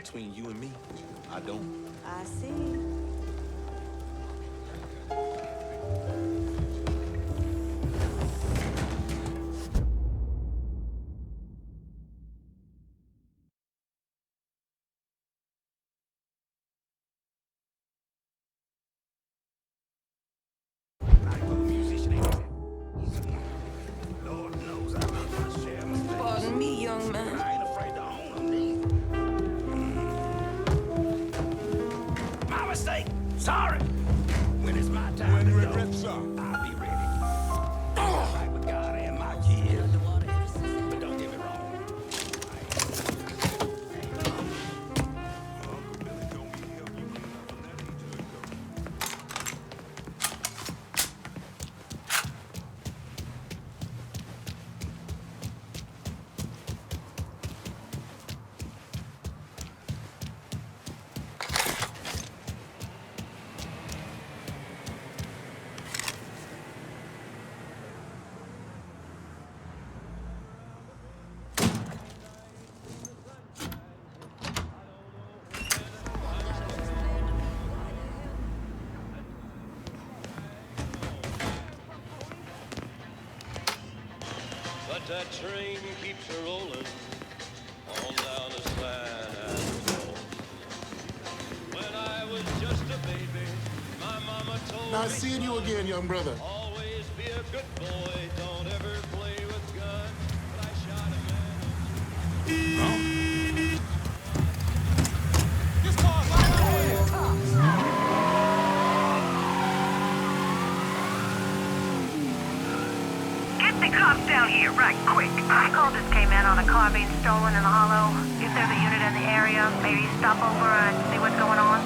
between you and me, I don't. I see. Pardon me, young man. I ain't afraid to own them, my mistake. Sorry. When it's my time to go, I'll be ready. Right with God and my kids. But don't get me wrong. But that train keeps a rolling on down the San Andreas. When I was just a baby, my mama told Nice seeing you again, young brother. always be a good boy, don't ever play with guns. But I shot a man. This car's right ahead. Get the cops down here, right quick. A call just came in on a car being stolen in the hollow. If there's a unit in the area, maybe stop over and see what's going on.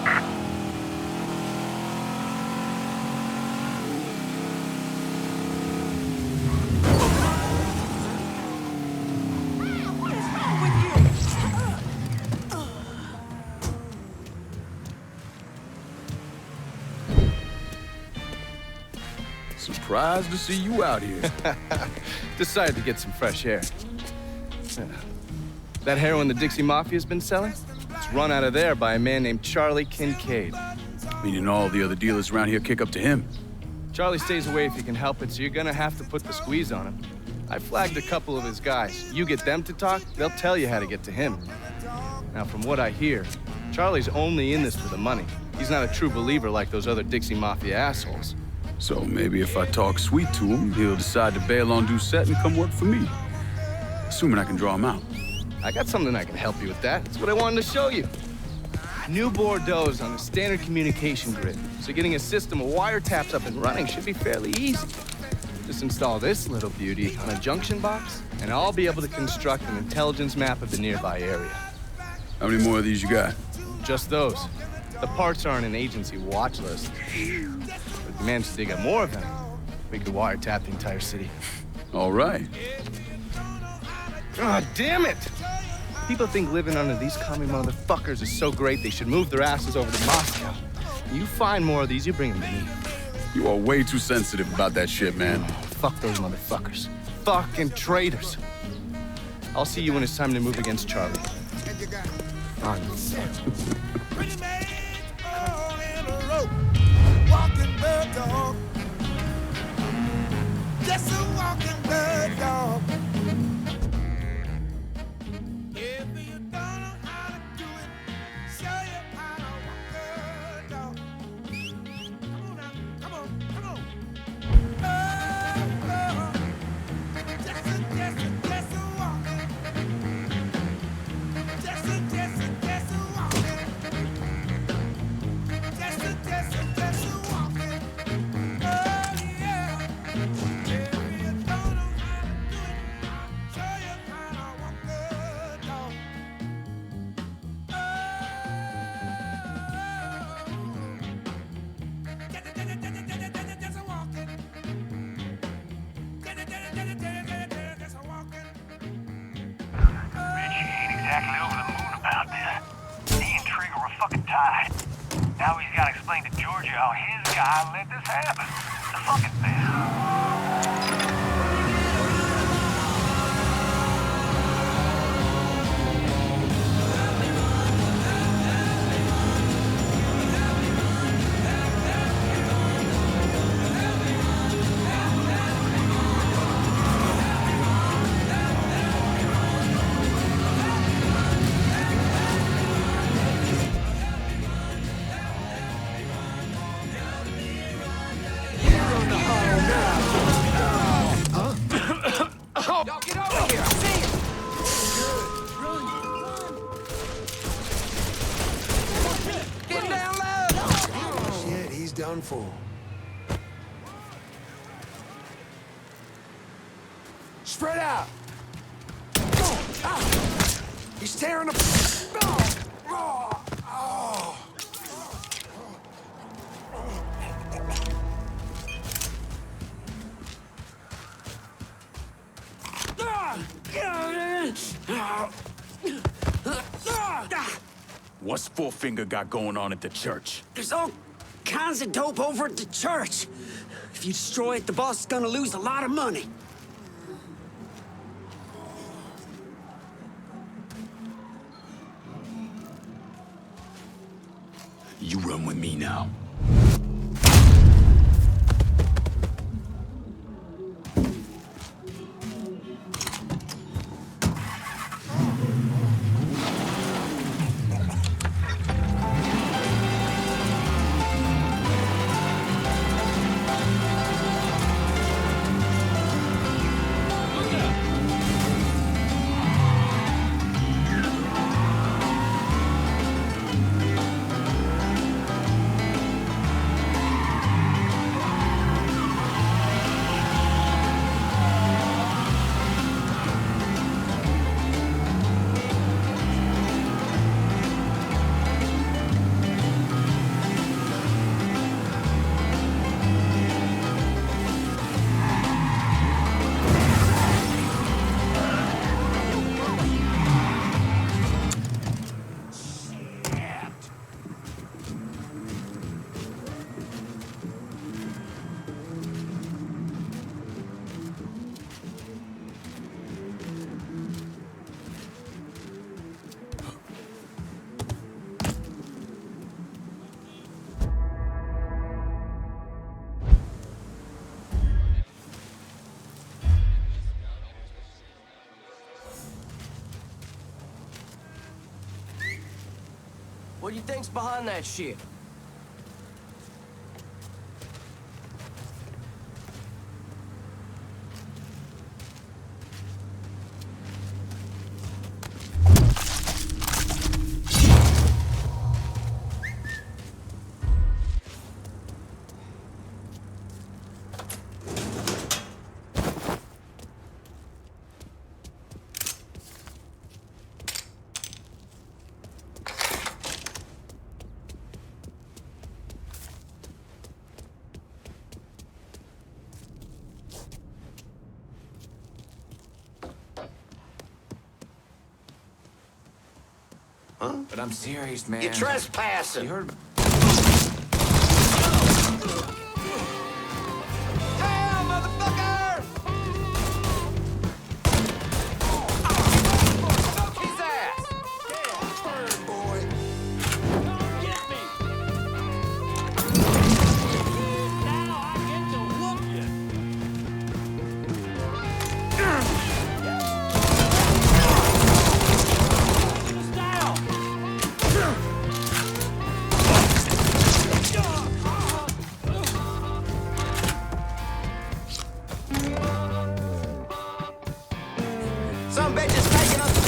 What is wrong with you? Surprised to see you out here. Decided to get some fresh air. Yeah. That heroin the Dixie Mafia's been selling? It's run out of there by a man named Charlie Kincaid. Meaning all the other dealers around here kick up to him. Charlie stays away if he can help it, so you're gonna have to put the squeeze on him. I flagged a couple of his guys. You get them to talk, they'll tell you how to get to him. Now, from what I hear, Charlie's only in this for the money. He's not a true believer like those other Dixie Mafia assholes. So maybe if I talk sweet to him, he'll decide to bail on Doucette and come work for me. Assuming I can draw him out. I got something I can help you with that. That's what I wanted to show you. New Bordeaux's on the standard communication grid, so getting a system of wiretaps up and running should be fairly easy. Just install this little beauty on a junction box, and I'll be able to construct an intelligence map of the nearby area. How many more of these you got? Just those. The parts are on an agency watch list. But if we manage to dig up more of them, we could wiretap the entire city. All right. God damn it! People think living under these commie motherfuckers is so great they should move their asses over to Moscow. You find more of these, you bring them to me. You are way too sensitive about that shit, man. Oh, fuck those motherfuckers. Fucking traitors. I'll see you when it's time to move against Charlie. On set. Walking bird dog. Just a walking bird dog. If you don't know how to do it, show you how to walk a dog. Come on now, come on, come on. Oh, just a walking. Just a walking. Just a walking. Oh yeah. If you don't know how to do it, I'll show you how to walk a dog. Just a walking. Just a walking. Richie ain't exactly over the moon about this. He and Trigger were fucking tied. Now he's got to explain to Georgia how his guy let this happen. The fucking mess. done for. Spread out. He's tearing the. What's Four Finger got going on at the church? There's all kinds of dope over at the church. If you destroy it, the boss is gonna lose a lot of money. You run with me now. What do you think's behind that shit? Huh? But I'm serious, man. You're trespassing. You heard. Damn, motherfucker! Fuck his ass! Bird boy. Come get me! Now I get to whoop Some bitch is taking us.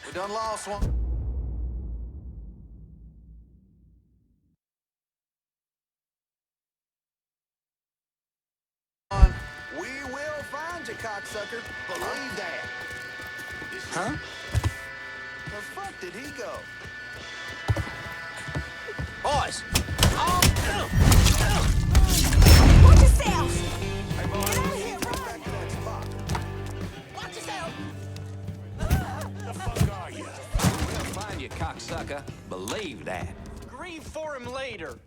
We done lost one. We will find you, cocksucker. Believe that. Huh? The fuck did he go? Boys! Watch yourself! Hey, boys. Get out of here, Get run! back to that spot. Watch yourself! The fuck are you? We'll find you, cocksucker. Believe that. Grieve for him later.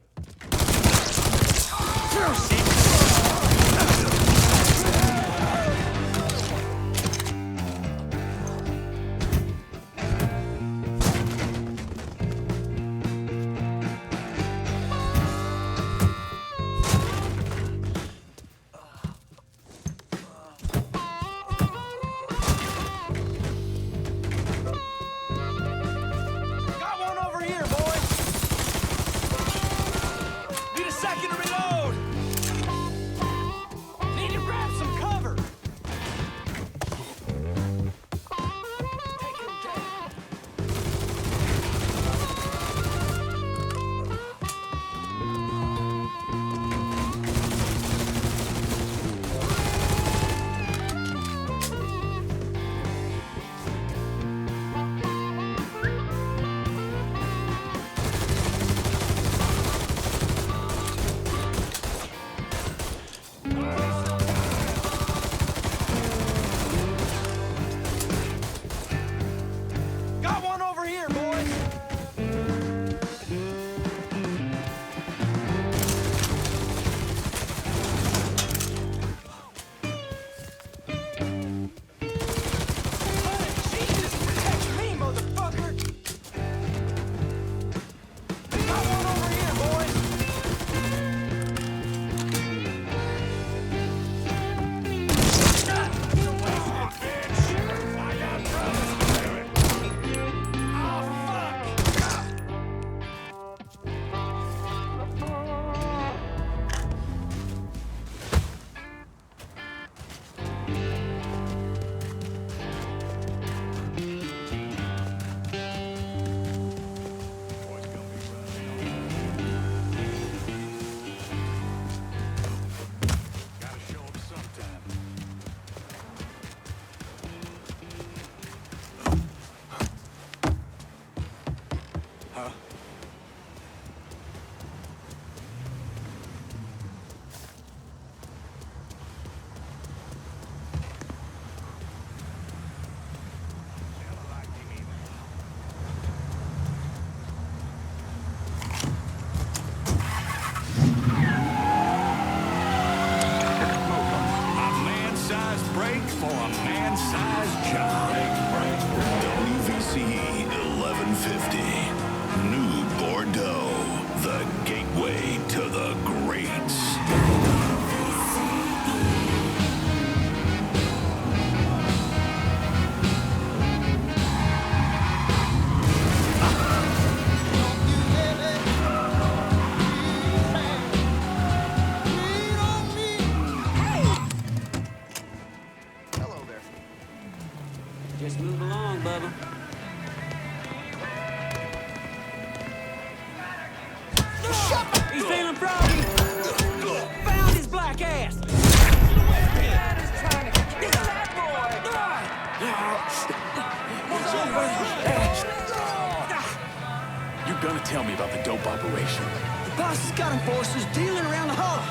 Tell me about the dope operation. The boss has got enforcers dealing around the hall.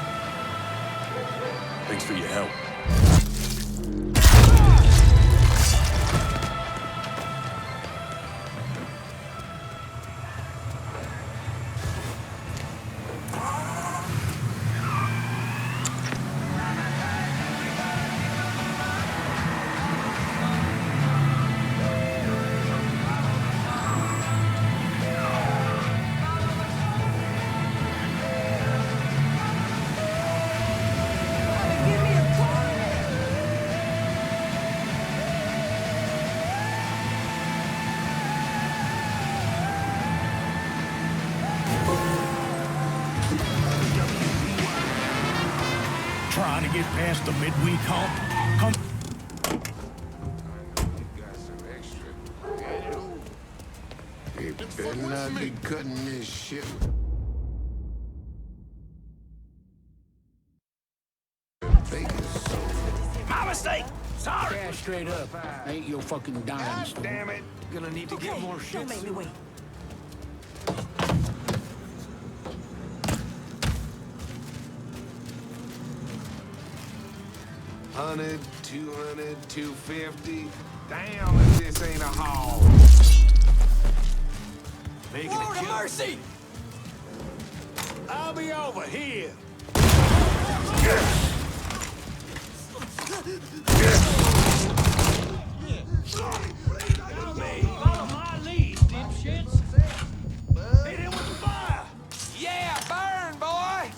Thanks for your help. Trying to get past the midweek hump. Come. They better not be cutting this shit. My mistake. Sorry. Yeah, straight up. Ain't your fucking dime store. Damn it. Gonna need to get more shit. Don't make me wait. 100, 200, 250. Damn, if this ain't a haul. Making Lord of mercy! I'll be over here. Follow my lead, dipshits. Hit him with the fire. Yeah, burn, boy!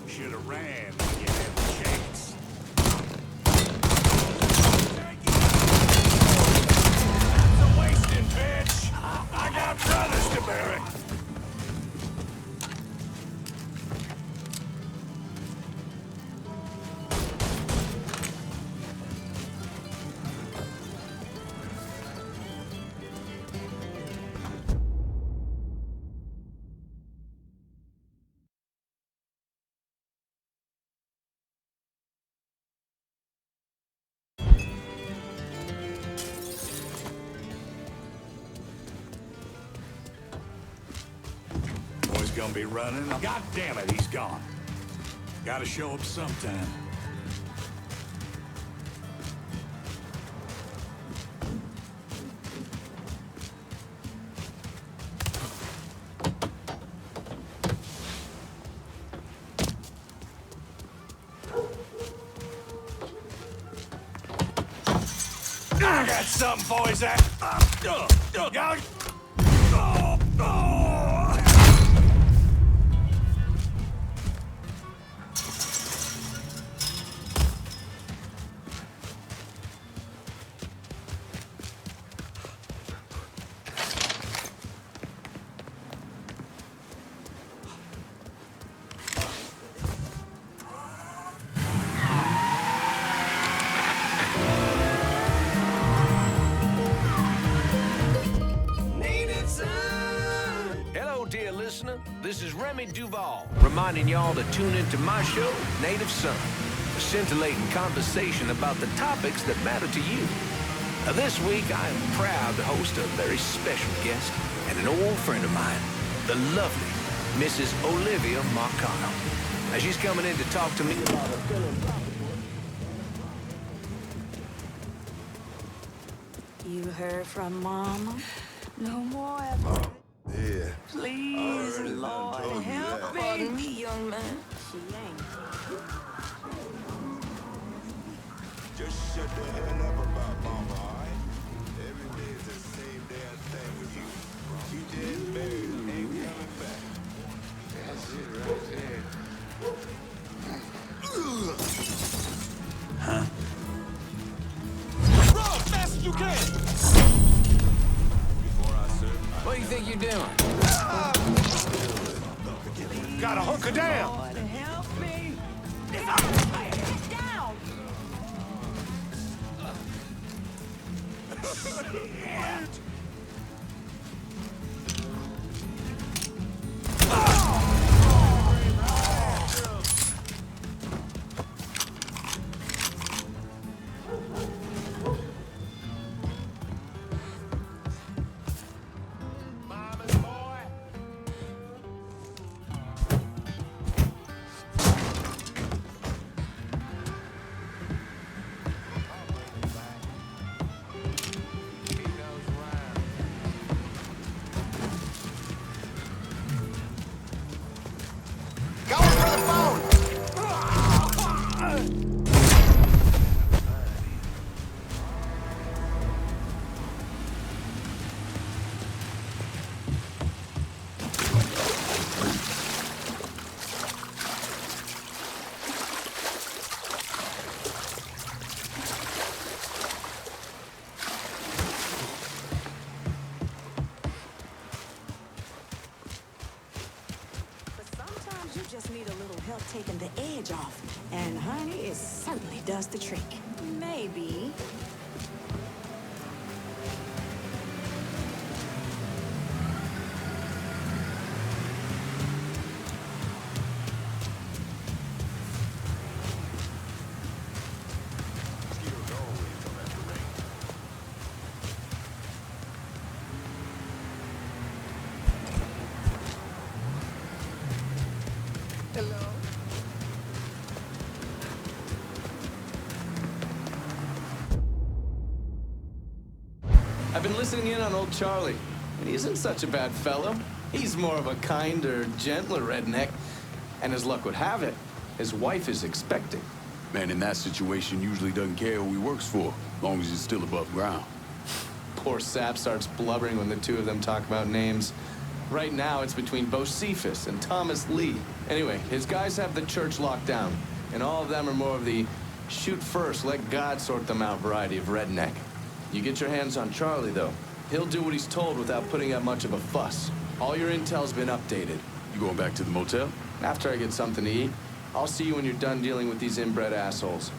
Should have ran when you had the chance. That's a wasted, bitch. I got brothers to bury. Boy's gonna be running. God damn it, he's gone. Gotta show up sometime. I got something for his ass. Y'all. This is Remy Duval, reminding y'all to tune into my show, Native Son, a scintillating conversation about the topics that matter to you. This week, I am proud to host a very special guest and an old friend of mine, the lovely Mrs. Olivia Marcano. She's coming in to talk to me about her philanthropic. You heard from Mama? No more ever. Yeah. Please, Lord, help me. Pardon me, young man. She ain't. Just shut the hell up about Mama, alright? Every day is the same damn thing with you. She just married and ain't coming back. That's it right there. Huh? Run fast as you can! What do you think you're doing? Gotta hunker down. Lord, help me. Get down. just need a little help taking the edge off. And honey, it certainly does the trick. Maybe. I've been listening in on old Charlie, and he isn't such a bad fellow. He's more of a kinder, gentler redneck. And as luck would have it, his wife is expecting. Man in that situation usually doesn't care who he works for, as long as he's still above ground. Poor Sap starts blubbering when the two of them talk about names. Right now, it's between Bocephus and Thomas Lee. Anyway, his guys have the church locked down, and all of them are more of the shoot first, let God sort them out variety of redneck. You get your hands on Charlie, though. He'll do what he's told without putting up much of a fuss. All your intel's been updated. You going back to the motel? After I get something to eat, I'll see you when you're done dealing with these inbred assholes.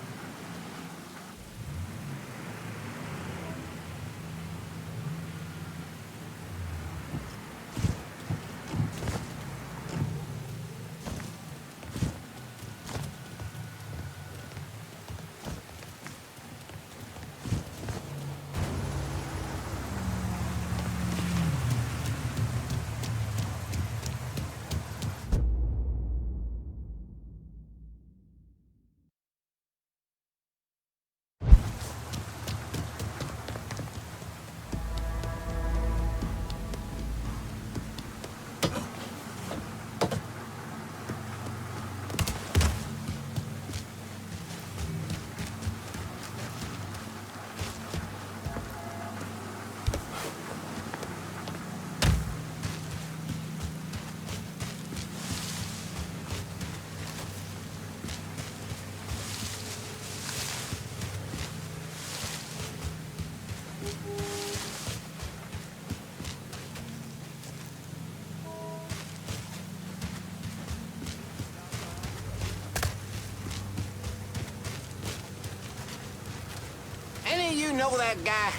Any of you know that guy?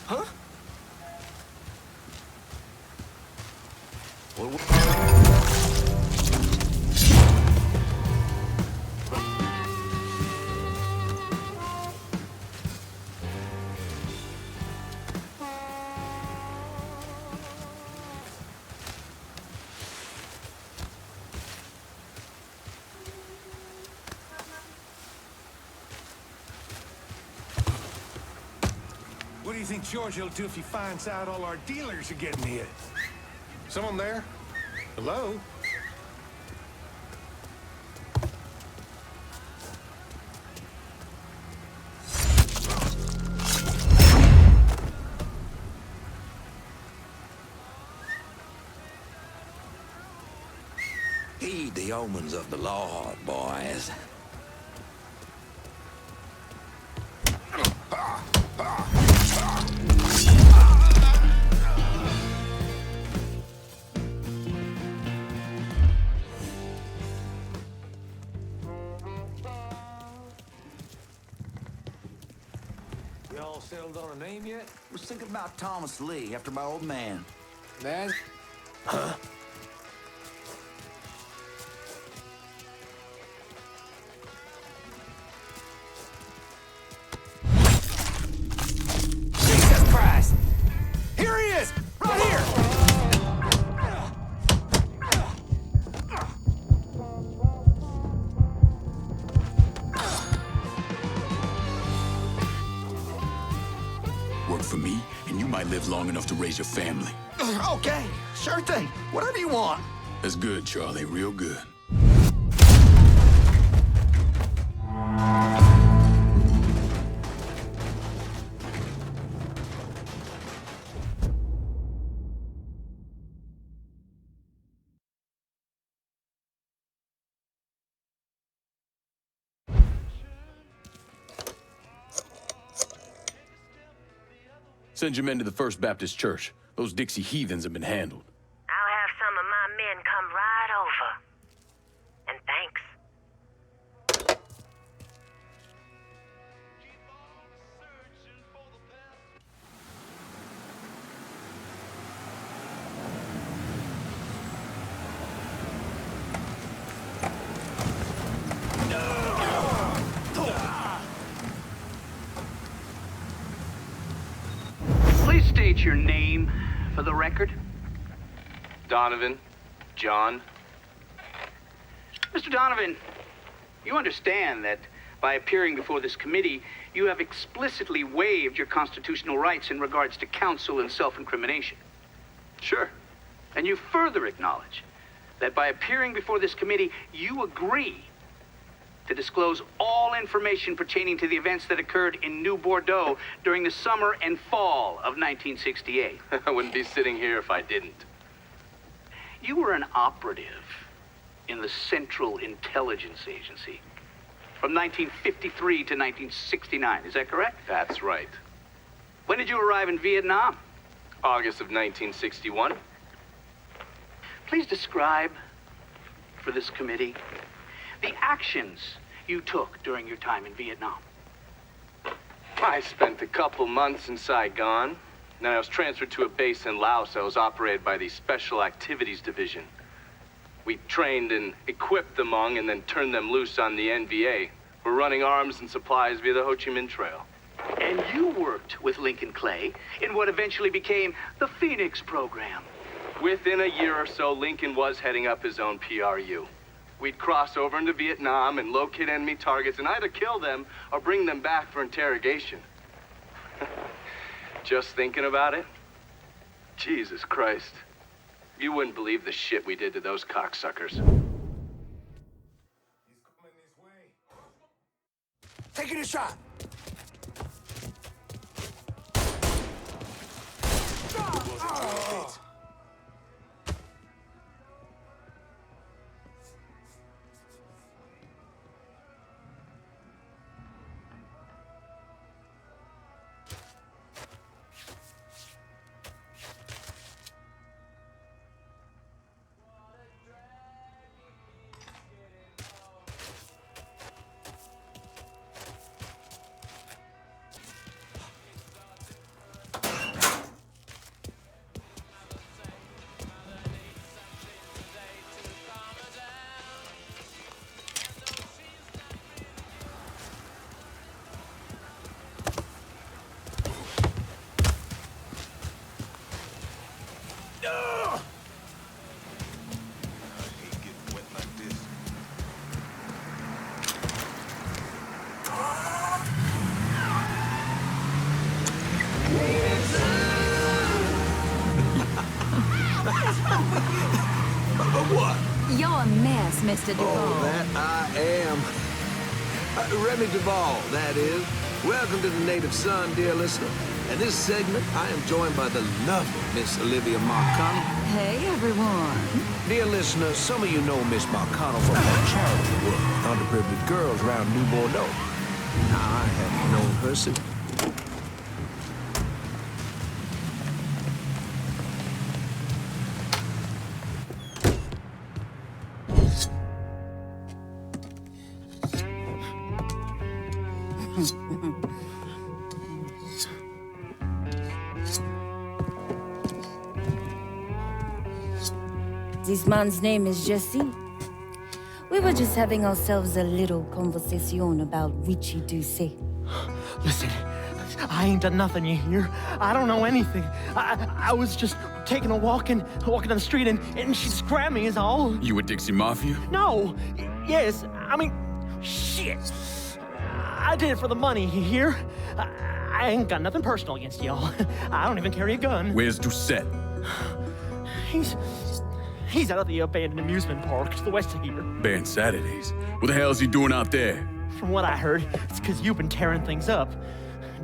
Huh? What do you think George will do if he finds out all our dealers are getting hit? Someone there? Hello? Heed the omens of the Lord, boys. Y'all settled on a name yet? Was thinking about Thomas Lee after my old man. That's... Huh? Jesus Christ! Here he is! Right here! Work for me, and you might live long enough to raise your family. Okay, sure thing. Whatever you want. That's good, Charlie. Real good. Send your men to the First Baptist Church. Those Dixie heathens have been handled. I'll have some of my men come right over. And thanks. Please state your name for the record. Donovan. John. Mr. Donovan, you understand that by appearing before this committee, you have explicitly waived your constitutional rights in regards to counsel and self-incrimination. Sure. And you further acknowledge that by appearing before this committee, you agree to disclose all information pertaining to the events that occurred in New Bordeaux during the summer and fall of 1968. I wouldn't be sitting here if I didn't. You were an operative in the Central Intelligence Agency from 1953 to 1969. Is that correct? That's right. When did you arrive in Vietnam? August of 1961. Please describe for this committee the actions you took during your time in Vietnam. I spent a couple months in Saigon. Then I was transferred to a base in Laos that was operated by the Special Activities Division. We trained and equipped the Hmong and then turned them loose on the NVA. We're running arms and supplies via the Ho Chi Minh Trail. And you worked with Lincoln Clay in what eventually became the Phoenix program. Within a year or so, Lincoln was heading up his own PRU. We'd cross over into Vietnam and locate enemy targets and either kill them or bring them back for interrogation. Just thinking about it? Jesus Christ. You wouldn't believe the shit we did to those cocksuckers. Taking a shot. You're a mess, Mr. Duvall. Oh, that I am. Remy Duvall, that is. Welcome to the Native Son, dear listener. In this segment, I am joined by the lovely Miss Olivia Marcano. Hey, everyone. Dear listener, some of you know Miss Marcano from her charity work, underprivileged girls around New Bordeaux. Now, I have known her since. This man's name is Jesse. We were just having ourselves a little conversation about Richie Doucet. Listen, I ain't done nothing, you hear? I don't know anything. I was just taking a walking down the street and she just grabbed me is all. You with Dixie Mafia? No. Yes, I mean, shit. I did it for the money, you hear? I ain't got nothing personal against y'all. I don't even carry a gun. Where's Doucet? He's out at the abandoned amusement park to the west of here. Banned Saturdays. What the hell is he doing out there? From what I heard, it's because you've been tearing things up.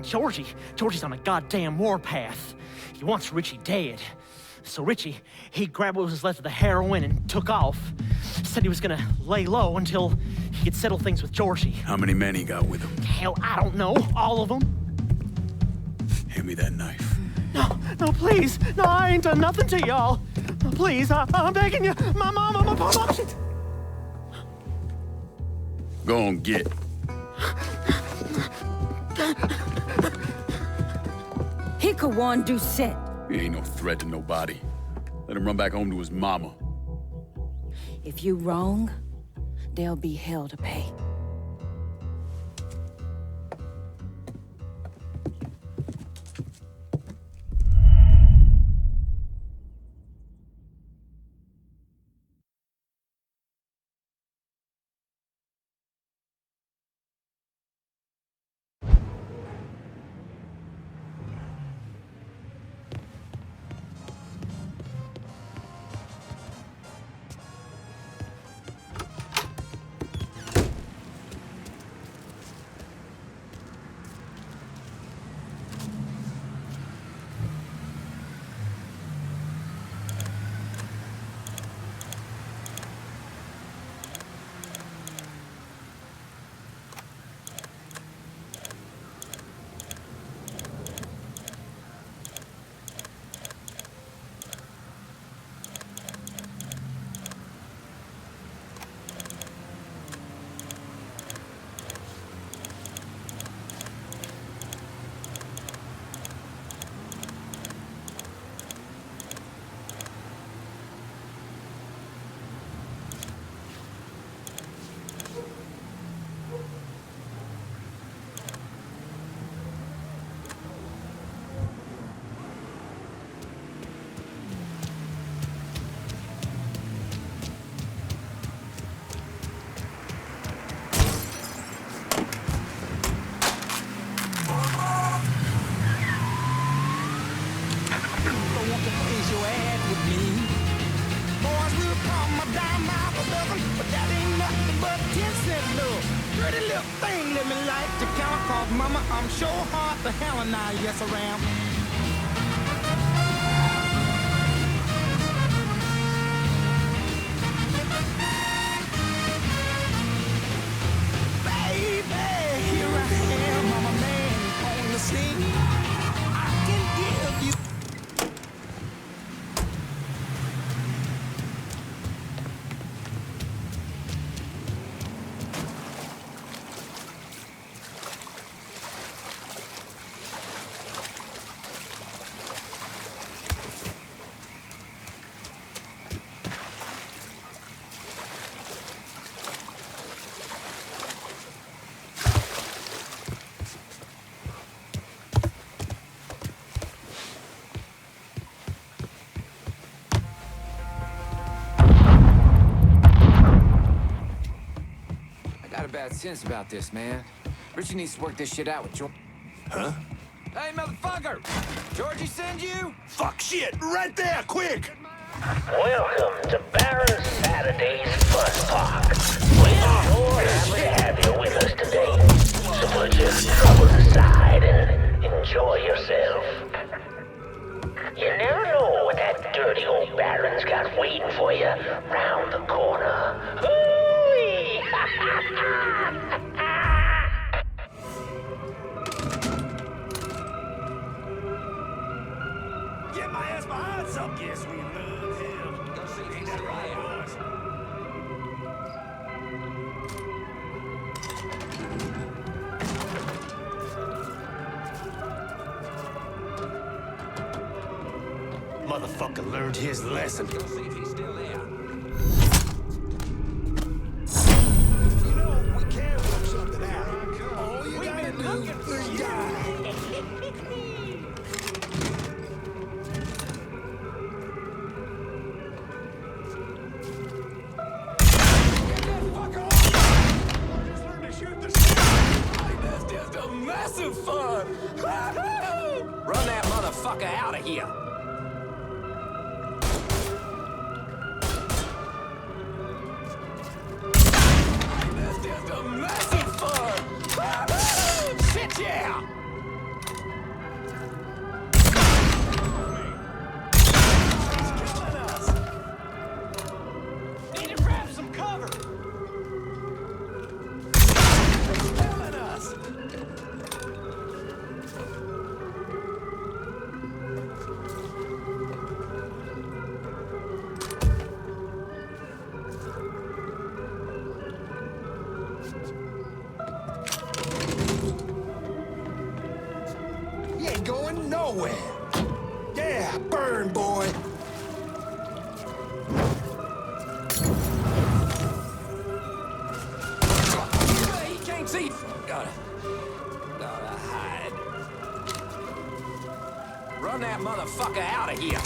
Georgie's on a goddamn warpath. He wants Richie dead. So Richie, he grabbed what was left of the heroin and took off. Said he was gonna lay low until he could settle things with Georgie. How many men he got with him? Hell, I don't know. All of them. Hand me that knife. No, please. No, I ain't done nothing to y'all. No, please, I'm begging you. My mama, shit. Go on, get. He could want Doucet. He ain't no threat to nobody. Let him run back home to his mama. If you wrong, there'll be hell to pay. want to place your ad with me. Boys will call my dime out a dozen, but that ain't nothing but 10-cent love. Pretty little thing, let me like to count, cause mama, I'm sure hard to hell and I, yes I am. Baby, here I am, I'm a man on the scene. I can give you. Bad sense about this, man. Richie needs to work this shit out with George. Huh? Hey, motherfucker! Georgie send you? Fuck shit! Right there, quick! Welcome to Baron Saturday's Fun Park. We're sure happy to have you with us today. So put your troubles aside and enjoy yourself. You never know what that dirty old Baron's got waiting for you round the corner. Hooey! Get my ass behind some. Yes, we love him. Ain't that right, boys? Motherfucker learned his lesson. Go see if he's still there. You know, we can work something out. All you gotta do is die. That's just a massive fun! Run that motherfucker out of here! That's just a massive fun! Shit, yeah! He's killing us. Need to grab some cover. He's killing us. You ain't going nowhere. Yeah, burn, boy. He can't see! Gotta hide. Run that motherfucker out of here!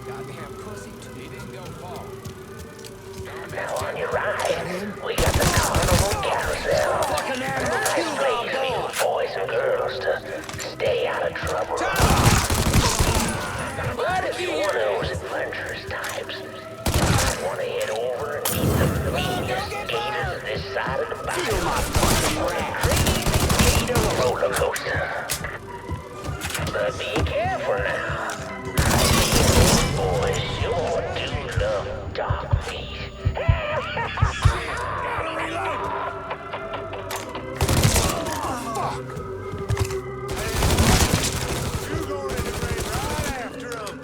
Goddamn pussy. He didn't go far. Now on your ride, we got the carnival carousel. Fucking animal Nice killed place for you our boy. boys and girls to stay out of trouble. But if you're one of those adventurous types, you might want to head over and meet the meanest gators this side of the bayou. On a crazy gator roller coaster. But be careful now. I see you boys sure do love dark meat. You going in the grave right after him.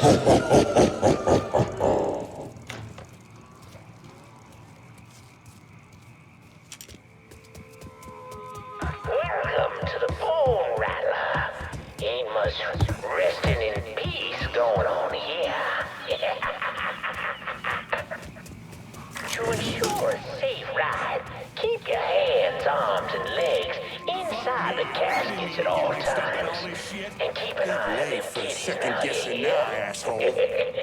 Welcome to the Bone Rattler. Ain't much resting in peace going on here. To ensure a safe ride, keep your hands, arms, and legs inside the caskets at all times. And keep an eye on them For kids second around guessing here. now, asshole.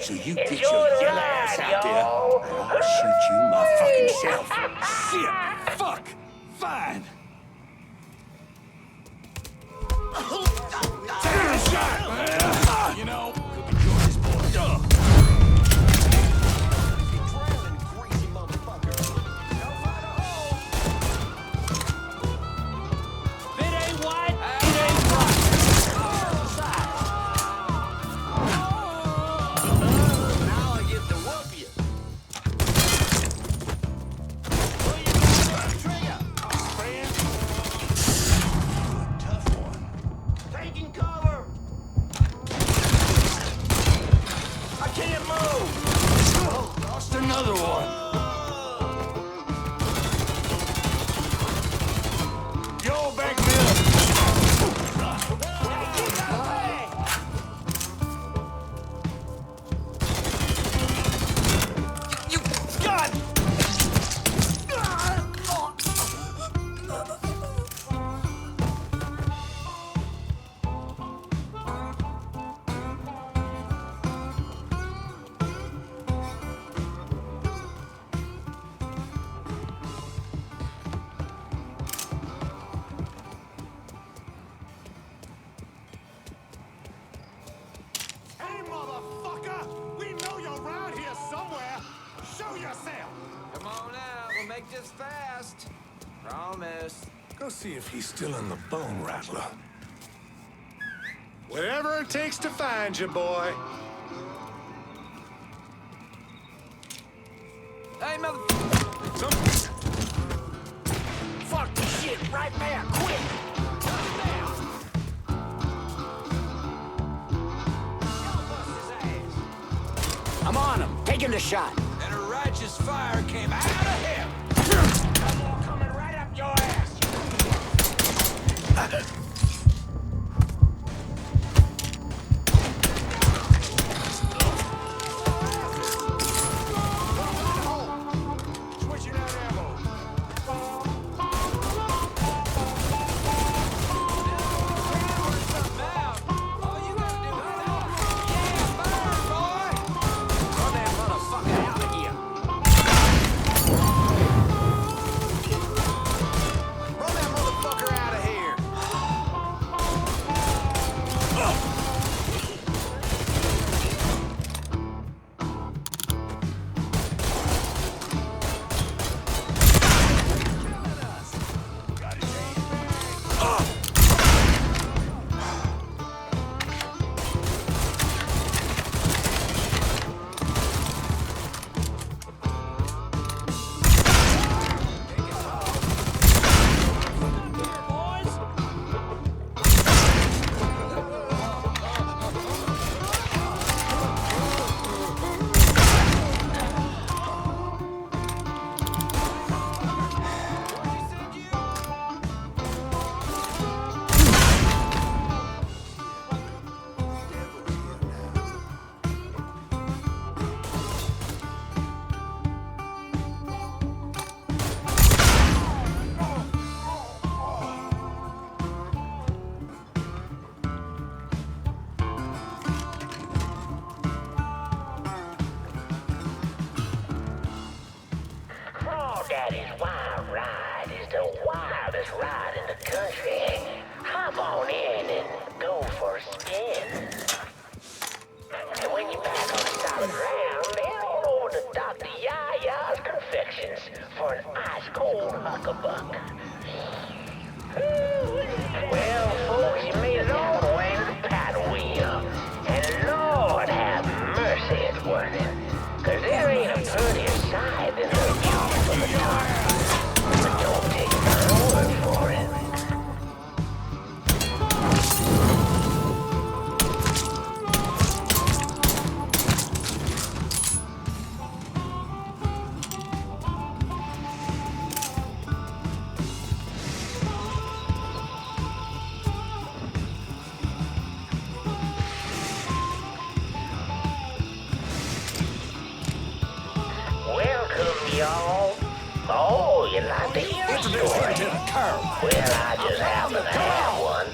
So you get Enjoy your the yellow ride, ass out there, y'all. or I'll shoot you my fucking self. Shit! Fuck! Fine! Take a shot, man! You know, could be George's boy. Another one. Yo, back me up. You God! Just fast. Promise. Go see if he's still in the Bone Rattler. Whatever it takes to find you, boy. Hey, mother... Fuck the shit right there, quick! I'm on him, taking the shot. And a righteous fire came out of him. Coming right up your ass. Daddy's Wild Ride is the wildest ride in the country. Hop on in and go for a spin. And when you're back on solid ground, head on over to Dr. Yaya's Confections for an ice-cold huckabuck. Well, folks, you made it all the way to the paddle wheel. And Lord have mercy, it's worth it. 'Cause there ain't a prettier sight than the view from the top. But don't take my word for it. y'all? Oh, you like to hear a story? Well, I just happen to have one.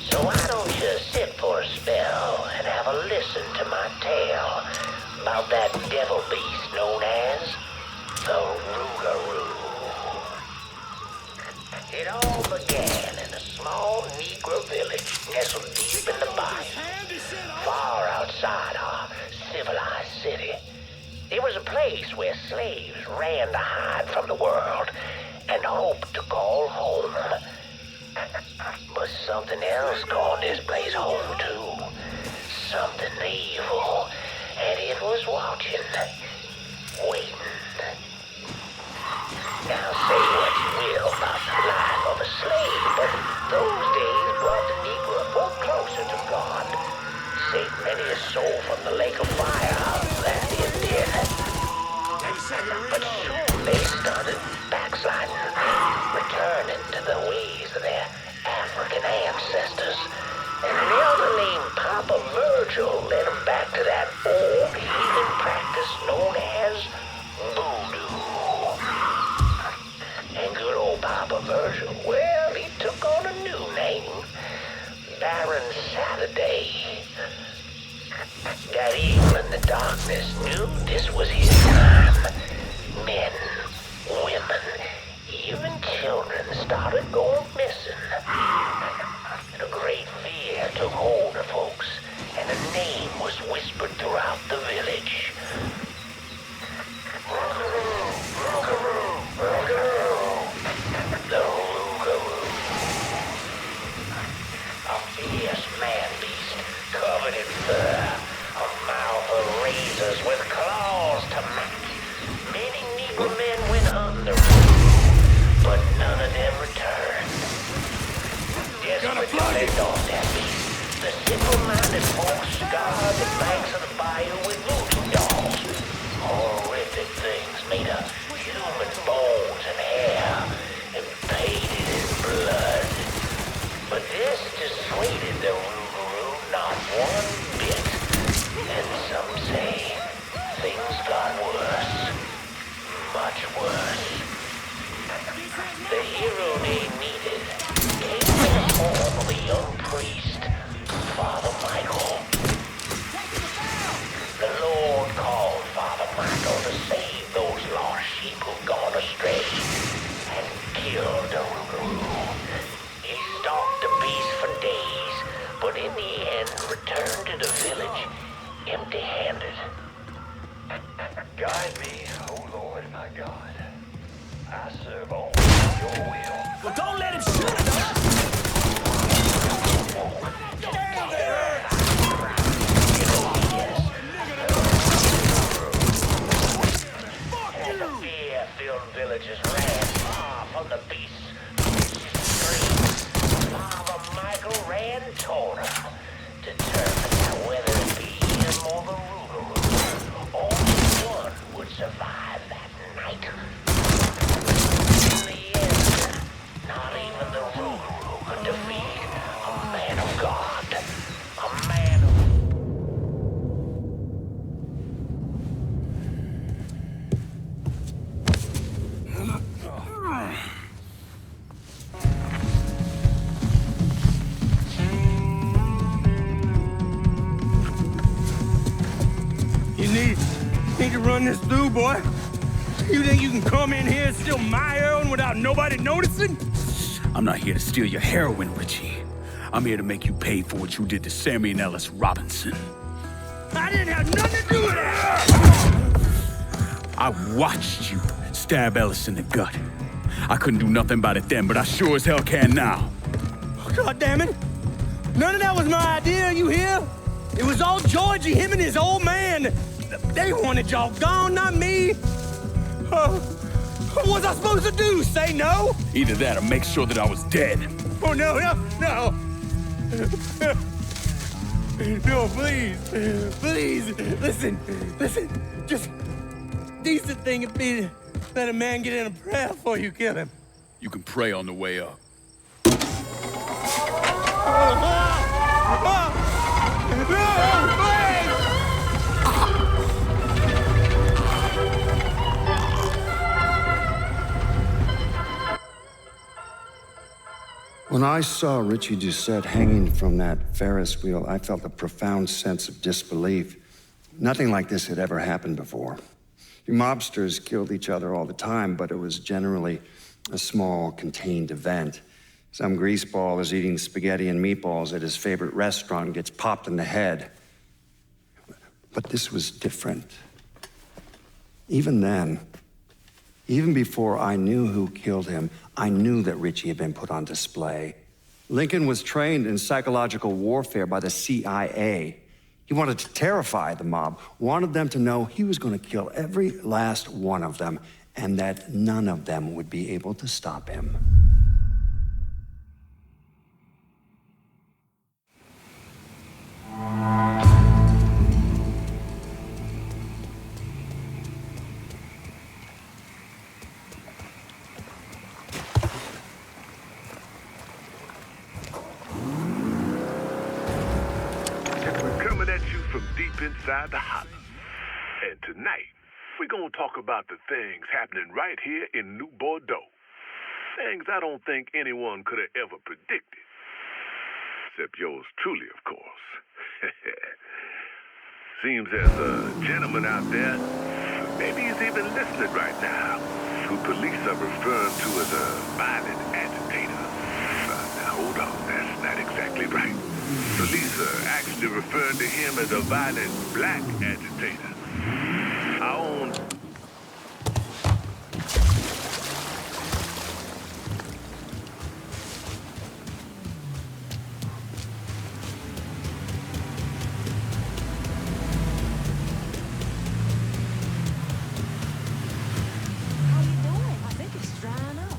So why don't you sit for a spell and have a listen to my tale about that devil beast known as the Rougarou. It all began in a small Negro village nestled deep in the bayou, far outside our civilized city. It was a place where slaves ran to hide from the world and hoped to call home. But something else called this place home too. Something evil. And it was watching. Waiting. Now say what you will about the life of a slave, but those days brought the Negro folk closer to God. Saved many a soul from the lake of fire that it did. But soon they started backsliding, returning to the ways of their African ancestors. And an elder named Papa Virgil led them back to that old heathen practice known as voodoo. And good old Papa Virgil, well, he took on a new name, Baron Saturday. That evil in the darkness knew this was his time. Men, women, even children started going missing. And a great fear took hold of folks, and a name was whispered throughout the village. The Rougarou. A fierce man-beast covered in fur, a mouth of razors with claws to match. Many Negro men went hunting the Rougarou, but none of them returned. Desperate to fend off that beast, the simple-minded folks scarred the banks of the bayou with voodoo dolls. Horrific things made of human bones and hair, and painted in blood. But this dissuaded the Rougarou not one bit. And some say things got worse. Much worse. The hero they needed came in the form of a young priest, Father Michael. The Lord called Father Michael to save those lost sheep who'd gone astray and killed the Rougarou. He stalked the beast for days, but in the end returned to the village empty-handed. Guide me, O Lord my God. I serve only your will. Well, don't let him shoot us! And the fear-filled villagers ran far from the beast's screams. Father Michael ran toward him, determined that whether it be him or the Rougarou, only one would survive that night. In the end, not even the Rougarou could defeat a man of God, a man of... You need to run this through, boy. You think you can come in here and steal my heroin without nobody noticing? I'm not here to steal your heroin, Richie. I'm here to make you pay for what you did to Sammy and Ellis Robinson. I didn't have nothing to do with that! I watched you stab Ellis in the gut. I couldn't do nothing about it then, but I sure as hell can now. God damn it! None of that was my idea, you hear? It was all Georgie, him and his old man. They wanted y'all gone, not me. What was I supposed to do? Say no? Either that or make sure that I was dead. Oh, no. No, please. Listen. Just decent thing would be to let a man get in a prayer before you kill him. You can pray on the way up. When I saw Richie Doucette hanging from that Ferris wheel, I felt a profound sense of disbelief. Nothing like this had ever happened before. Mobsters killed each other all the time, but it was generally a small, contained event. Some greaseball is eating spaghetti and meatballs at his favorite restaurant and gets popped in the head. But this was different. Even then, even before I knew who killed him, I knew that Richie had been put on display. Lincoln was trained in psychological warfare by the CIA. He wanted to terrify the mob, wanted them to know he was going to kill every last one of them, and that none of them would be able to stop him. Inside the holler. And tonight, we're gonna talk about the things happening right here in New Bordeaux. Things I don't think anyone could have ever predicted. Except yours truly, of course. Seems there's a gentleman out there, maybe he's even listening right now, who police are referring to as a violent agitator. Now hold on, that's not exactly right. Police are actually referring to him as a violent black agitator. Our own... How you doing? I think it's drying up.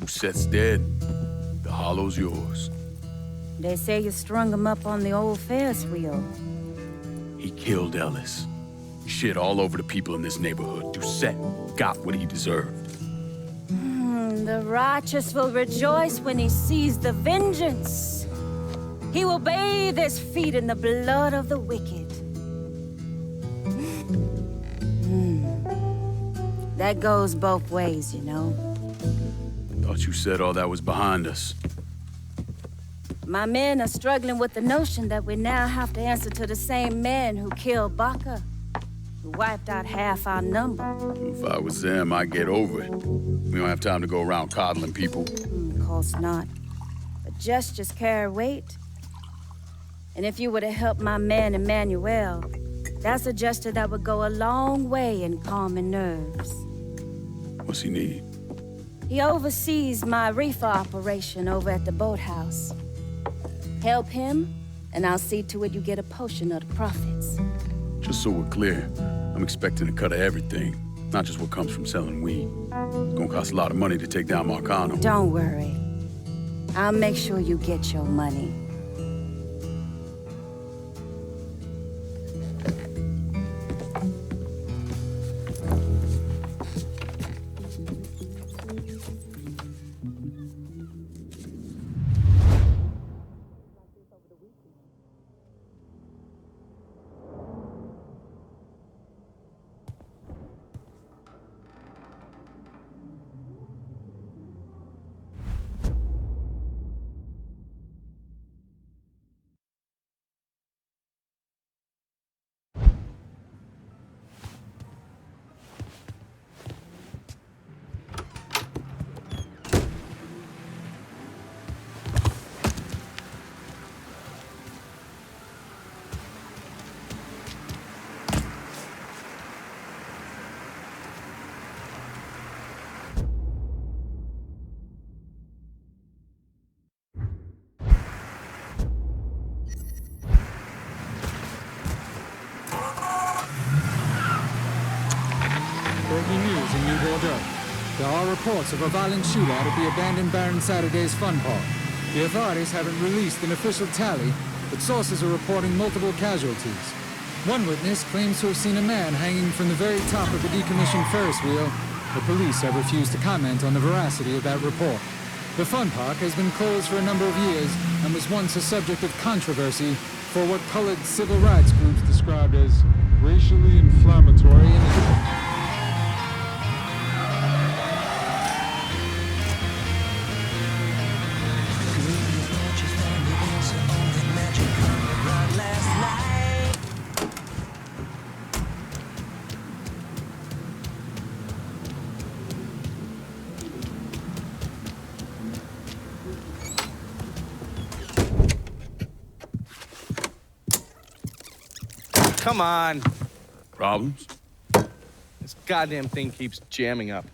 Doucette's dead. The hollow's yours. They say you strung him up on the old Ferris wheel. He killed Ellis. Shit all over the people in this neighborhood. Doucette got what he deserved. The righteous will rejoice when he sees the vengeance. He will bathe his feet in the blood of the wicked. That goes both ways, you know. Thought you said all that was behind us. My men are struggling with the notion that we now have to answer to the same men who killed Baca, who wiped out half our number. If I was them, I'd get over it. We don't have time to go around coddling people. Of course not. But gestures carry weight. And if you were to help my man Emmanuel, that's a gesture that would go a long way in calming nerves. What's he need? He oversees my reefer operation over at the boathouse. Help him, and I'll see to it you get a portion of the profits. Just so we're clear, I'm expecting a cut of everything, not just what comes from selling weed. It's gonna cost a lot of money to take down Marcano. Don't worry. I'll make sure you get your money. Breaking news in New Bordeaux. There are reports of a violent shootout at the abandoned Baron Saturday's fun park. The authorities haven't released an official tally, but sources are reporting multiple casualties. One witness claims to have seen a man hanging from the very top of the decommissioned Ferris wheel. The police have refused to comment on the veracity of that report. The fun park has been closed for a number of years and was once a subject of controversy for what colored civil rights groups described as racially inflammatory imagery. Come on. Problems? This goddamn thing keeps jamming up.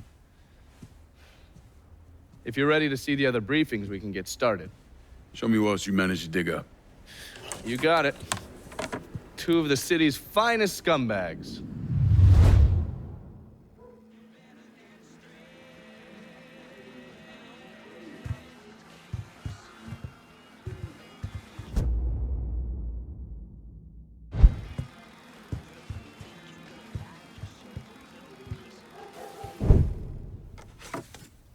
If you're ready to see the other briefings, we can get started. Show me what else you managed to dig up. You got it. 2 of the city's finest scumbags.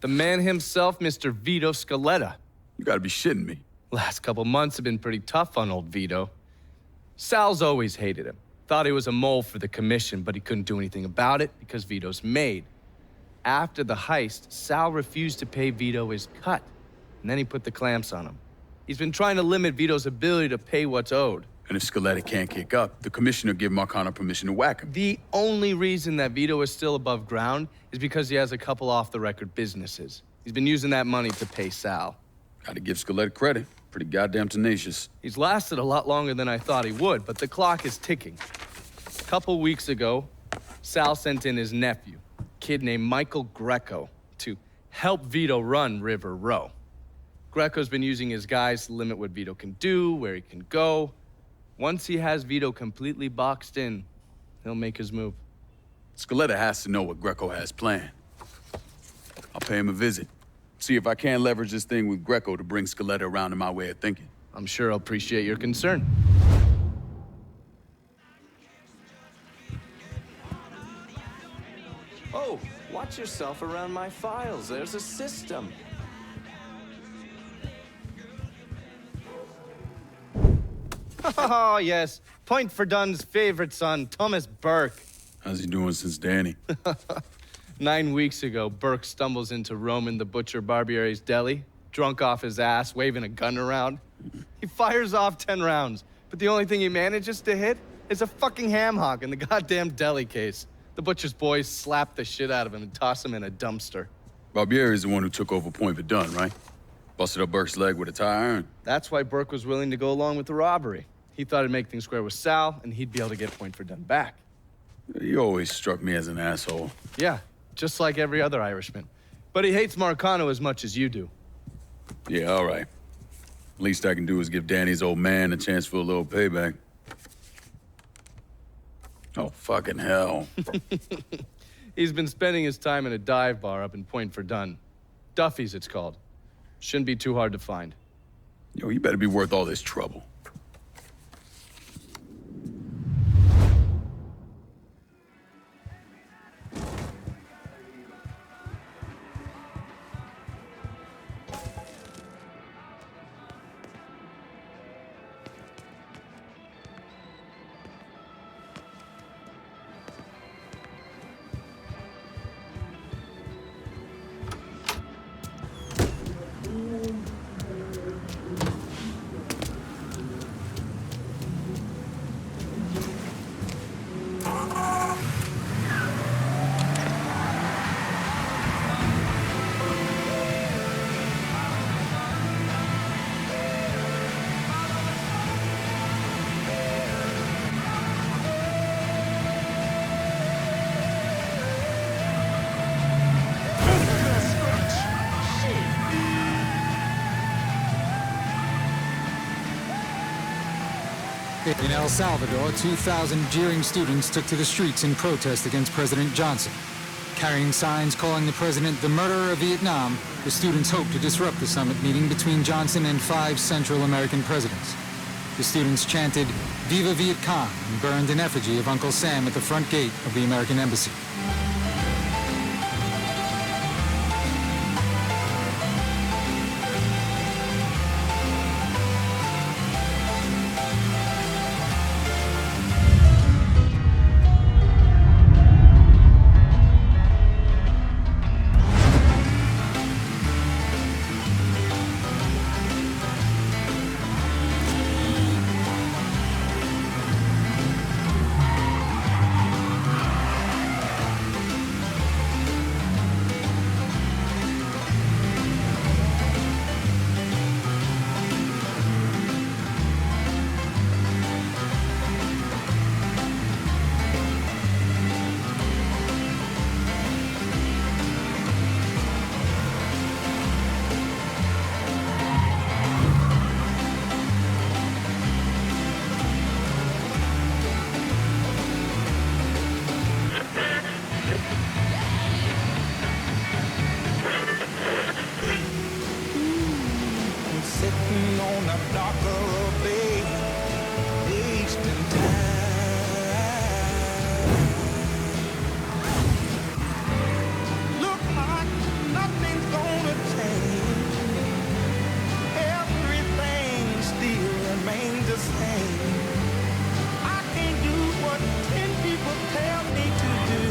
The man himself, Mr. Vito Scaletta. You gotta be shitting me. Last couple months have been pretty tough on old Vito. Sal's always hated him. Thought he was a mole for the commission, but he couldn't do anything about it because Vito's made. After the heist, Sal refused to pay Vito his cut, and then he put the clamps on him. He's been trying to limit Vito's ability to pay what's owed. And if Scaletta can't kick up, the commissioner give Marcano permission to whack him. The only reason that Vito is still above ground is because he has a couple off-the-record businesses. He's been using that money to pay Sal. Gotta give Scaletta credit. Pretty goddamn tenacious. He's lasted a lot longer than I thought he would, but the clock is ticking. A couple weeks ago, Sal sent in his nephew, a kid named Michael Greco, to help Vito run River Row. Greco's been using his guys to limit what Vito can do, where he can go. Once he has Vito completely boxed in, he'll make his move. Scaletta has to know what Greco has planned. I'll pay him a visit. See if I can't leverage this thing with Greco to bring Scaletta around to my way of thinking. I'm sure I'll appreciate your concern. Oh, watch yourself around my files. There's a system. Oh, yes. Point for Dunn's favorite son, Thomas Burke. How's he doing since Danny? 9 weeks ago, Burke stumbles into Roman the Butcher Barbiere's deli, drunk off his ass, waving a gun around. He fires off 10 rounds, but the only thing he manages to hit is a fucking ham hock in the goddamn deli case. The butcher's boys slap the shit out of him and toss him in a dumpster. Barbieri is the one who took over Point Verdun, right? Busted up Burke's leg with a tire iron. That's why Burke was willing to go along with the robbery. He thought it'd make things square with Sal, and he'd be able to get Point Verdun back. You always struck me as an asshole. Yeah, just like every other Irishman. But he hates Marcano as much as you do. Yeah, all right. Least I can do is give Danny's old man a chance for a little payback. Oh, fucking hell. He's been spending his time in a dive bar up in Point Verdun. Duffy's, it's called. Shouldn't be too hard to find. Yo, you better be worth all this trouble. In El Salvador, 2,000 jeering students took to the streets in protest against President Johnson. Carrying signs calling the president the murderer of Vietnam, the students hoped to disrupt the summit meeting between Johnson and 5 Central American presidents. the students chanted Viva Viet Cong and burned an effigy of Uncle Sam at the front gate of the American Embassy. Sitting on a darker bay, wasting time. Look like nothing's gonna change. Everything still remains the same. I can't do what 10 people tell me to do,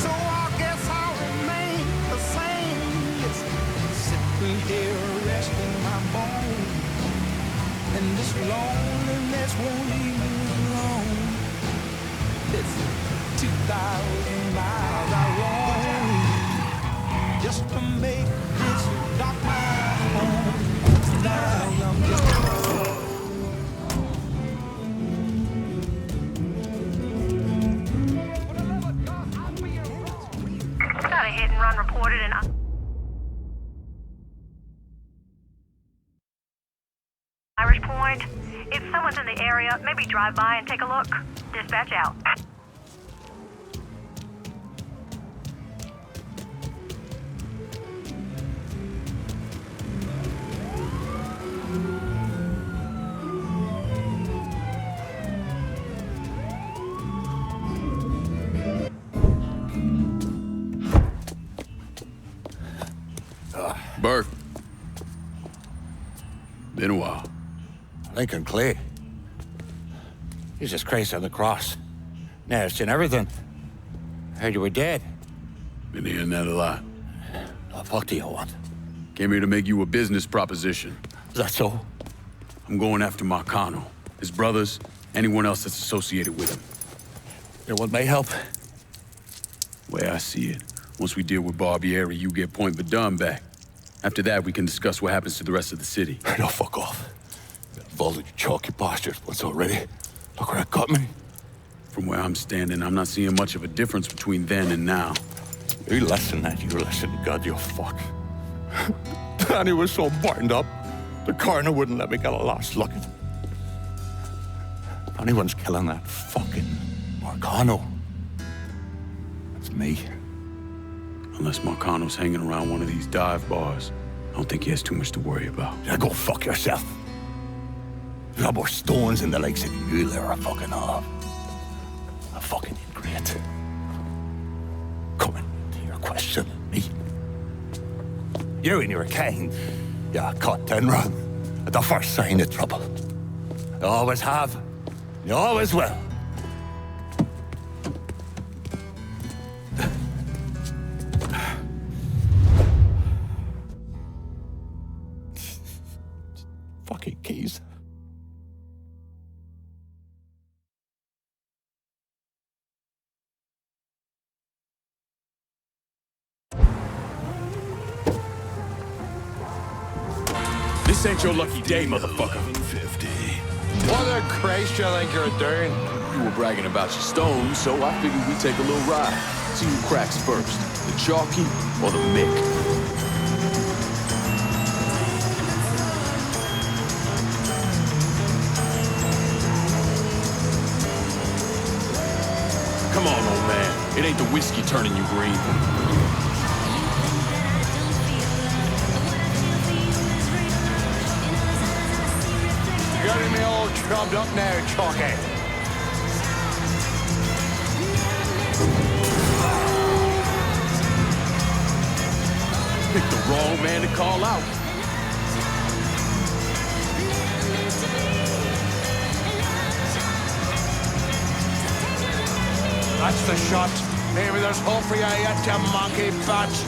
so I guess I'll remain the same. Yes, sitting here resting my bones, and this loneliness won't leave me alone. It's 2,000 miles I roam just to make this dock my home. Now I'm just got a hit and run reported in Irish Point. If someone's in the area, maybe drive by and take a look. Dispatch out. Burke. Been a while. Lincoln Clay. He's just crazy on the cross. Now I've seen everything. Heard you were dead. Been hearing that a lot. The fuck do you want? Came here to make you a business proposition. Is that so? I'm going after Marcano, his brothers, anyone else that's associated with him. You want my help? Way I see it, once we deal with Barbieri, you get Point Verdun back. After that, we can discuss what happens to the rest of the city. No, fuck off. Involved in your chalky bastards once already. Look where that got me. From where I'm standing, I'm not seeing much of a difference between then and now. You listen, that you listen, God, you fuck. Danny was so burned up, the coroner wouldn't let me get a last look at him. If anyone's killing that fucking Marcano, that's me. Unless Marcano's hanging around one of these dive bars, I don't think he has too much to worry about. Yeah, go fuck yourself. There's no more stones in the lakes of you there, a fucking off. A fucking ingrate. Coming to your question, me. You and your king, you cut and run at the first sign of trouble. You always have, you always will. Fucking keys. This ain't your lucky day, motherfucker. 50. What the Christ you think you're doing? You were bragging about your stones, so I figured we'd take a little ride. See who cracks first, the chalky or the Mick. Come on, old man. It ain't the whiskey turning you green. You got any me all trubbed up now, Chalky. Picked the wrong man to call out. That's the shot. Maybe there's hope for you yet, you monkey batch.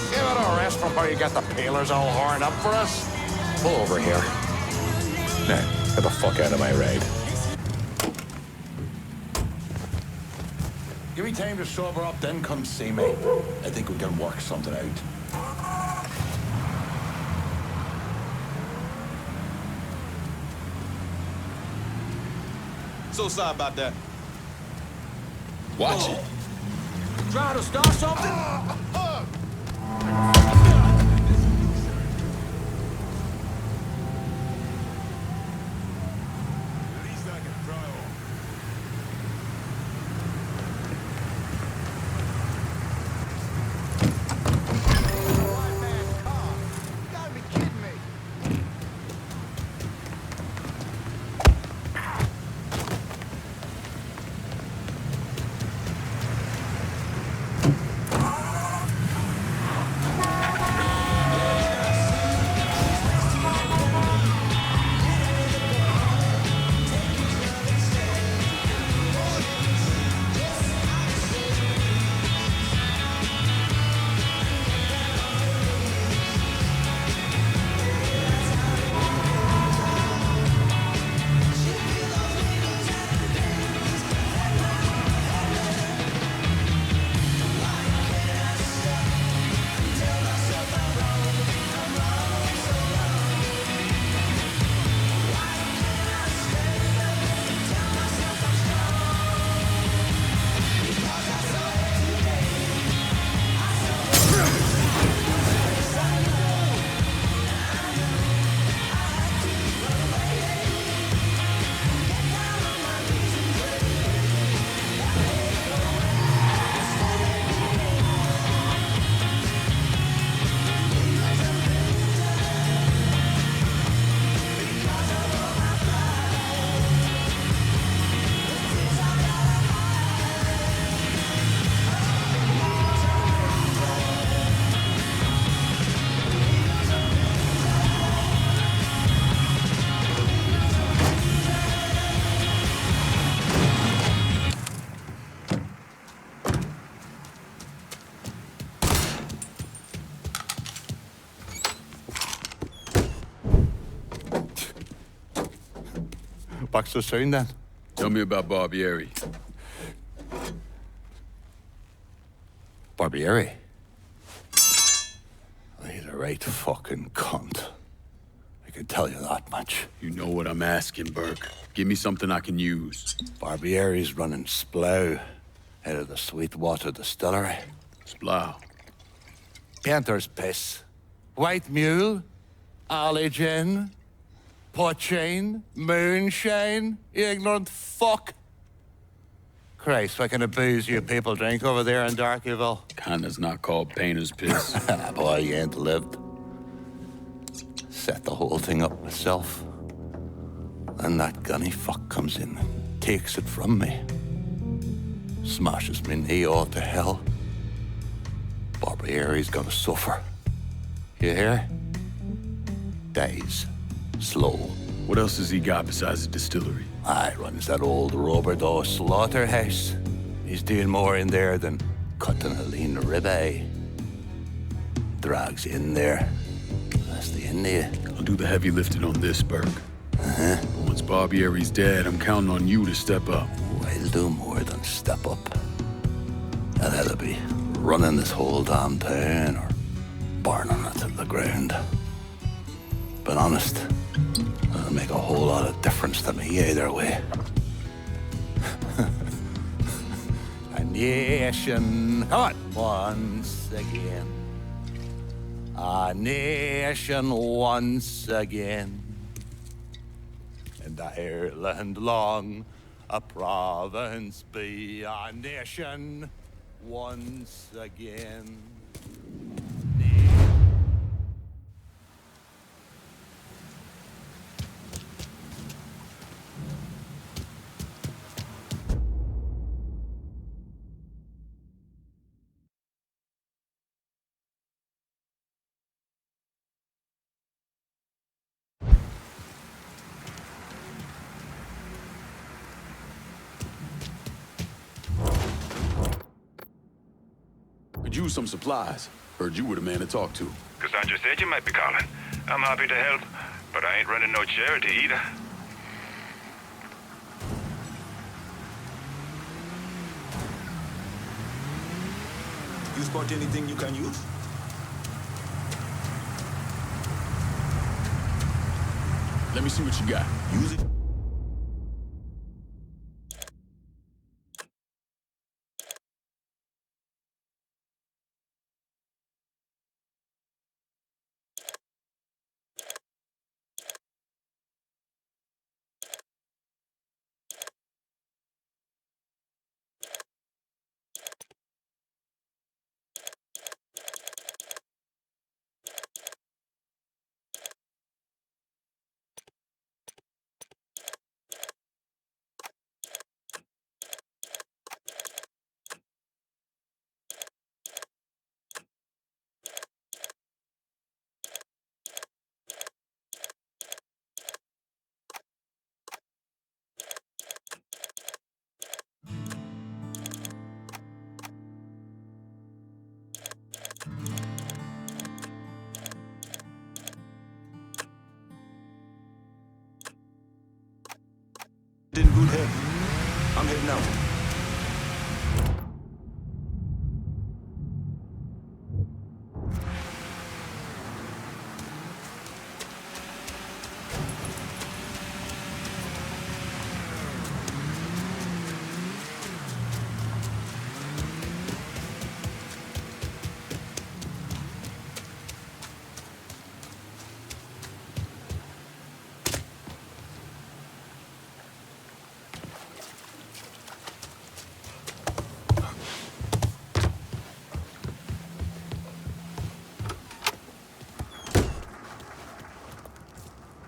Give it a rest before you get the peelers all horned up for us. Pull over here. Now, get the fuck out of my raid. Give me time to sober up, then come see me. I think we can work something out. So sorry about that. Watch it. Trying to start something? Back so soon, then? Tell me about Barbieri. Barbieri? He's a right fucking cunt. I can tell you that much. You know what I'm asking, Burke. Give me something I can use. Barbieri's running Splow out of the Sweetwater Distillery. Splow? Painter's piss. White mule. Alley gin. Poachine. Moonshine. You ignorant fuck. Christ, what kind of booze you people drink over there in Darkyville? Kinda's not called painter's piss. Boy, you ain't lived. Set the whole thing up myself. Then that gunny fuck comes in and takes it from me. Smashes me knee all to hell. Barbieri's gonna suffer. You hear? Dies. Slow. What else has he got besides the distillery? Runs that old Roberto slaughterhouse. He's doing more in there than cutting a lean ribeye. Drags in there. That's the end of you. I'll do the heavy lifting on this, Burke. But once Barbieri's dead, I'm counting on you to step up. I'll do more than step up. I'll either be running this whole damn town or burning it to the ground. But honest, it'll make a whole lot of difference to me either way. A nation, come on, once again. A nation once again. And Ireland long, a province be a nation once again. use some supplies. Heard you were the man to talk to. Cassandra said you might be calling. I'm happy to help, but I ain't running no charity either. You spot anything you can use? Let me see what you got. Use it. In good health. I'm heading out.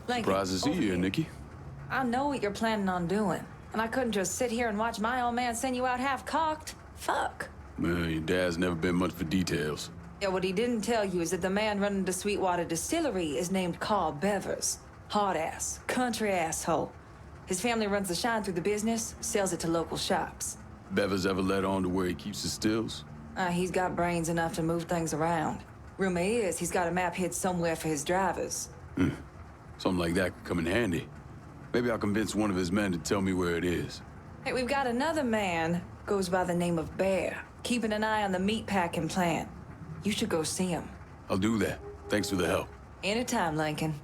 Surprised to see you here, Nikki. I know what you're planning on doing, and I couldn't just sit here and watch my old man send you out half-cocked. Fuck. Well, your dad's never been much for details. Yeah, what he didn't tell you is that the man running the Sweetwater Distillery is named Carl Bevers. Hard-ass, country asshole. His family runs the shine through the business, sells it to local shops. Bevers ever let on to where he keeps his stills? He's got brains enough to move things around. Rumor is he's got a map hid somewhere for his drivers. Something like that could come in handy. Maybe I'll convince one of his men to tell me where it is. Hey, we've got another man, goes by the name of Bear, keeping an eye on the meatpacking plant. You should go see him. I'll do that. Thanks for the help. Anytime, Lincoln.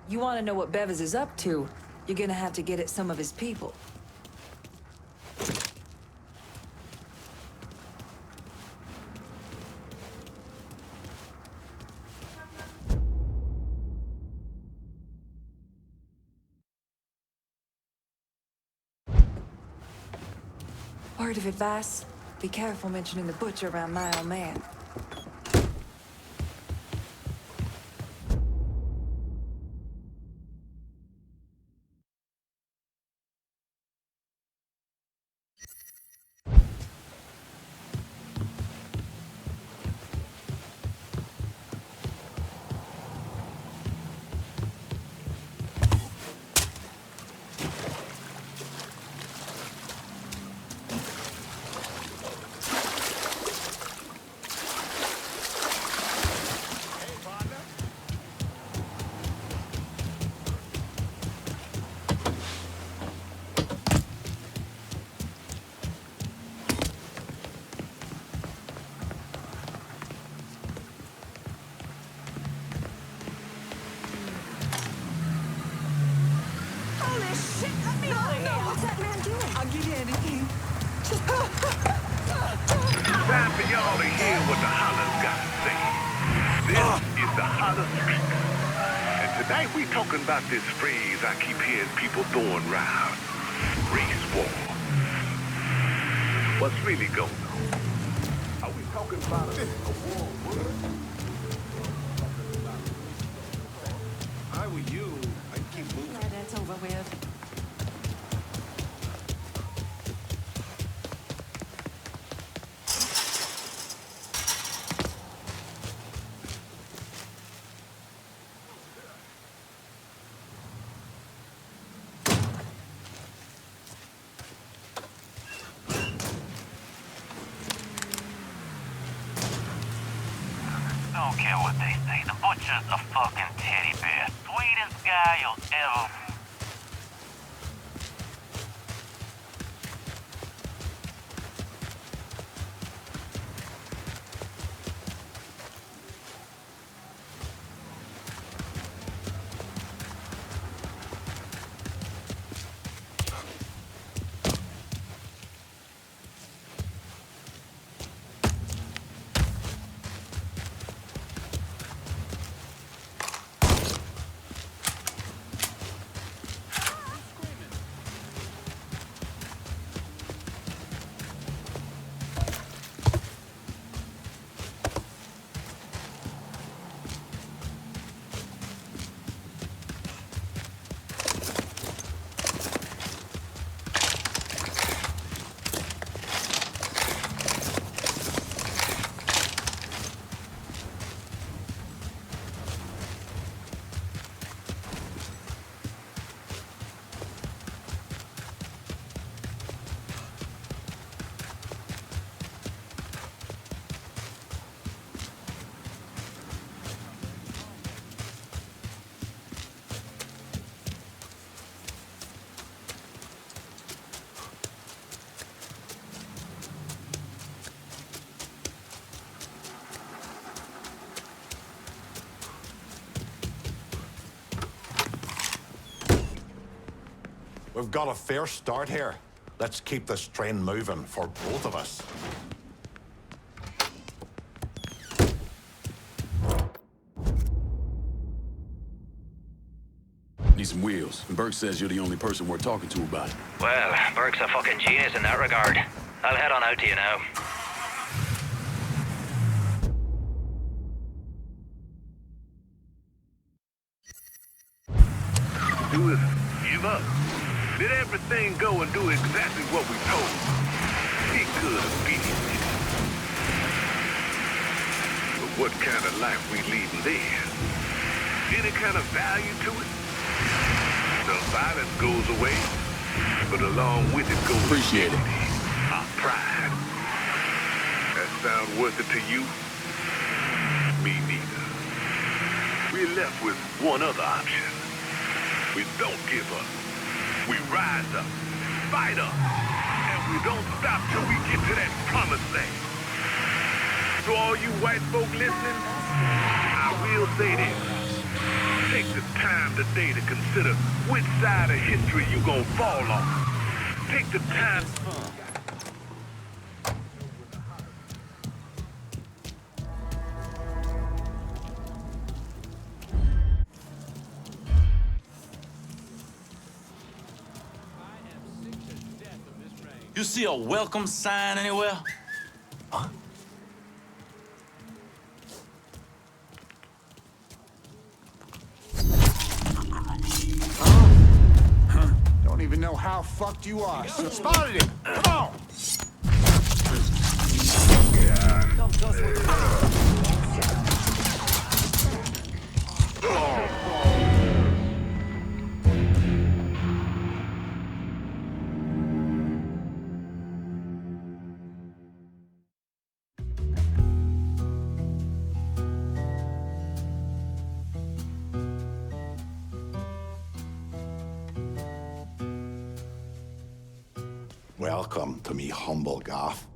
You want to know what Bevers is up to, you're gonna have to get at some of his people. Word of advice, be careful mentioning the butcher around my old man. Time for y'all to hear what the hollers got to say. This is the holler street. And tonight we talking about this phrase I keep hearing people throwing around. Race war. What's really going on? Are we talking about a war word? If I were you, I'd keep moving. Glad that's over with. care what they say. The butcher's a fucking teddy bear. Sweetest guy you'll ever... We've got a fair start here. Let's keep this train moving for both of us. Need some wheels. And Burke says you're the only person we're talking to about it. Well, Burke's a fucking genius in that regard. I'll head on out to you now. Do is give up. Let everything go and do exactly what we told. He could have beat him. But what kind of life we leading there? Any kind of value to it? The violence goes away, but along with it goes... Appreciate it. Our pride. That sound worth it to you? Me neither. We're left with one other option. We don't give up. We rise up, fight up, and we don't stop till we get to that promised land. To all you white folk listening, I will say this. Take the time today to consider which side of history you gonna fall on. Take the time... You see a welcome sign anywhere? Huh? Don't even know how fucked you are. Spotted him! Come on! Welcome to me humble goth.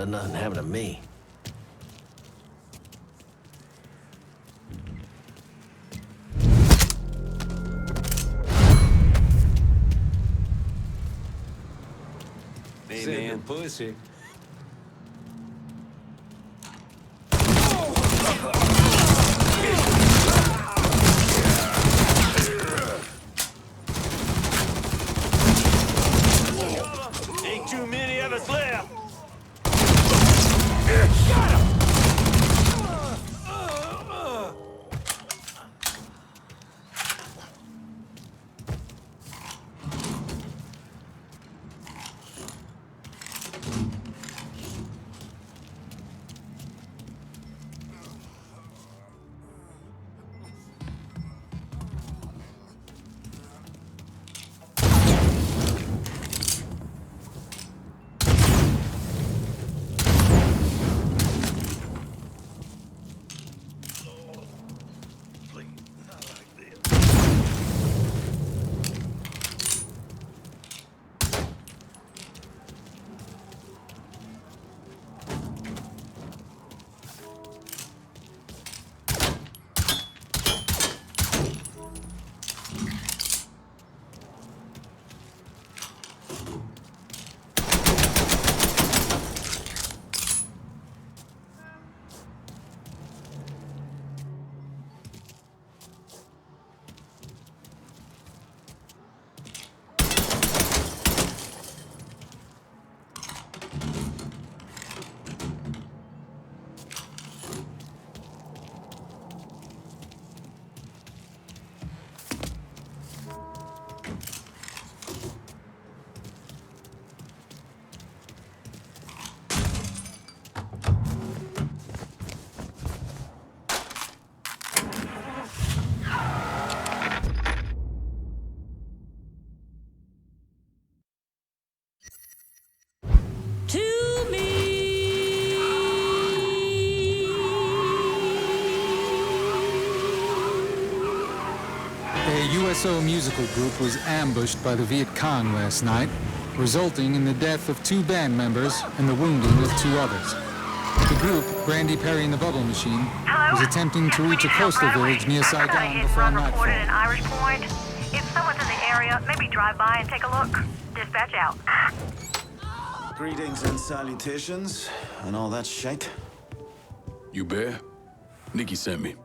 nothing happened to me. Hey, man. Pussy. Ain't too many of us left. Got him! USO musical group was ambushed by the Viet Cong last night, resulting in the death of 2 band members and the wounding of 2 others. The group, Brandy Perry and the Bubble Machine, was attempting to reach a coastal village near Saigon before nightfall. Reported in Irish Point. If someone's in the area, maybe drive by and take a look. Dispatch out. Greetings and salutations, and all that shite. You Bear? Nikki sent me.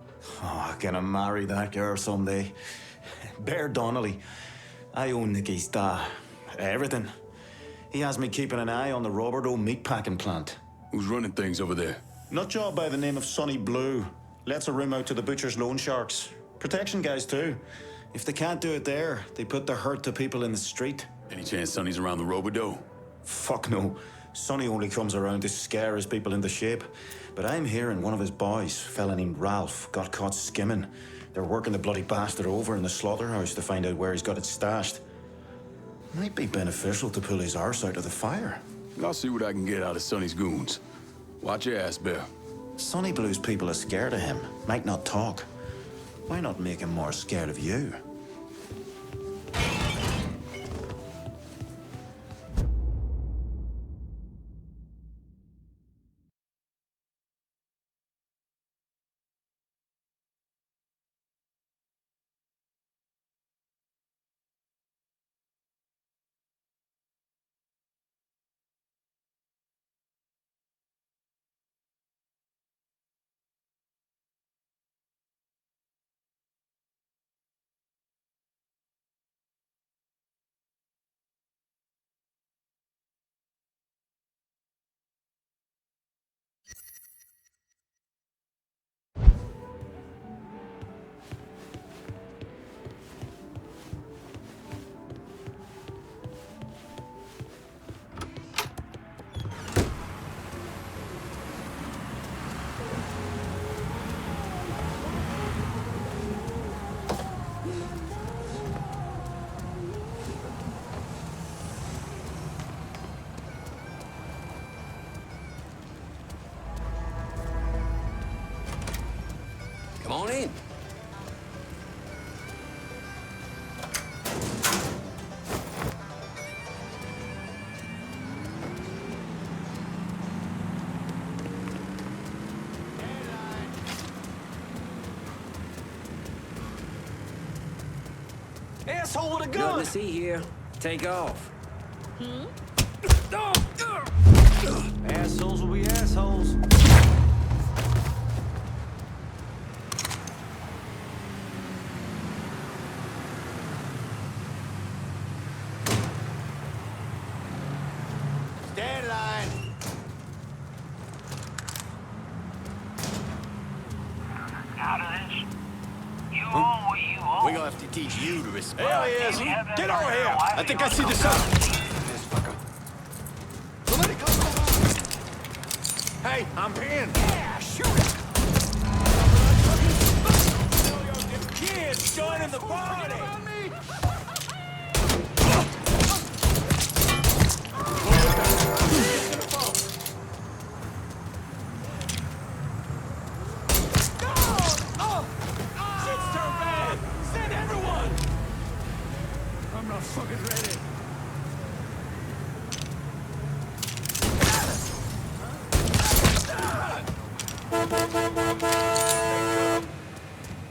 Oh, gonna marry that girl someday. Bear Donnelly. I own Nicky's everything. He has me keeping an eye on the Roberto meatpacking plant. Who's running things over there? Nutjob by the name of Sonny Blue. Lets a room out to the butcher's loan sharks. Protection guys too. If they can't do it there, they put the hurt to people in the street. Any chance Sonny's around the Roberto? Fuck no. Sonny only comes around to scare his people into shape. But I'm hearing one of his boys, a fella named Ralph, got caught skimming. They're working the bloody bastard over in the slaughterhouse to find out where he's got it stashed. Might be beneficial to pull his arse out of the fire. I'll see what I can get out of Sonny's goons. Watch your ass, Bear. Sonny Blue's people are scared of him. Might not talk. Why not make him more scared of you? Come on in. Asshole with a Nothing gun! to see here. Take off. Assholes will be assholes. Stand line. Out of this. You own what you own. We're gonna have to teach you to respect. Hell yes. Get over here. I think I see the sun. This fucker. Somebody come on. Hey, I'm pinned. Yeah, shoot it. Kids joining the party. I'm not fucking ready.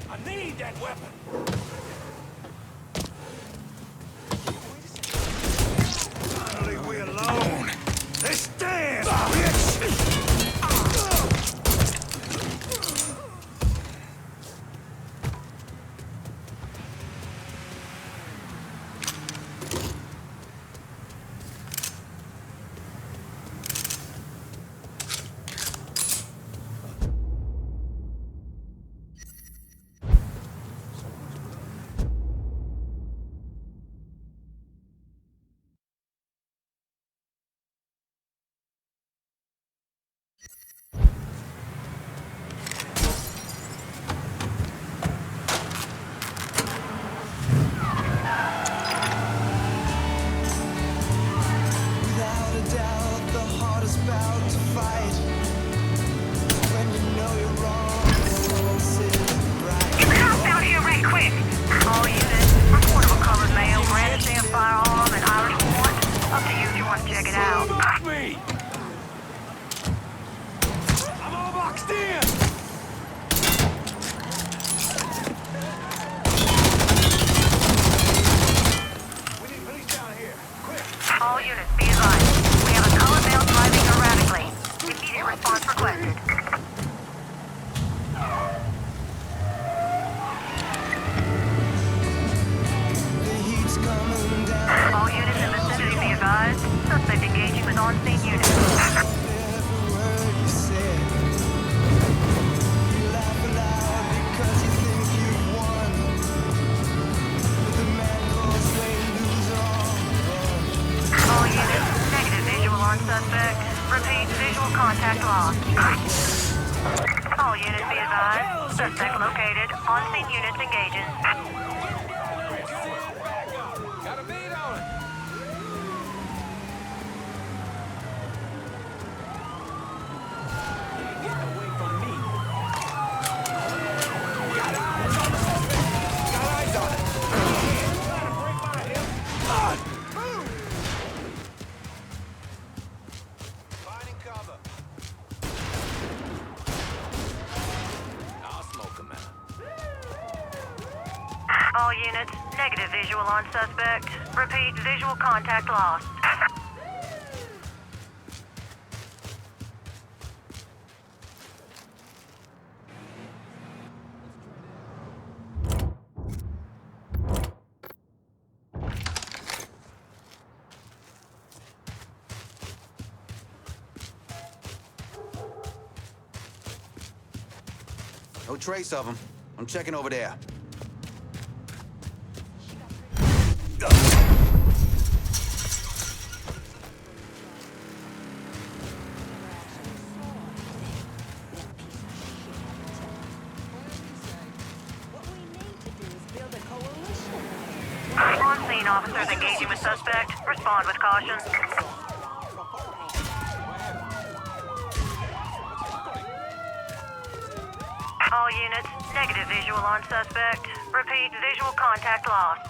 I need that weapon. Finally, we alone. Let's dance, bitch! All units, be advised. We have a colored male driving erratically. Immediate response requested. All units in vicinity, be advised. Suspect engaging with on-scene units. All units, negative visual on suspect. Repeat, visual contact lost. All units be advised. Suspect located. On-scene units engaging. Got a beat on it. Get away from me. Got eyes on the suspect. Got eyes on it. Trying to break my hip. Move! Finding cover. I'll smoke him out. All units, negative visual on suspect. Repeat, visual contact lost. No trace of him. I'm checking over there. On-scene officers engaging with suspect. Respond with caution. All units, negative visual on suspect. Repeat, visual contact lost.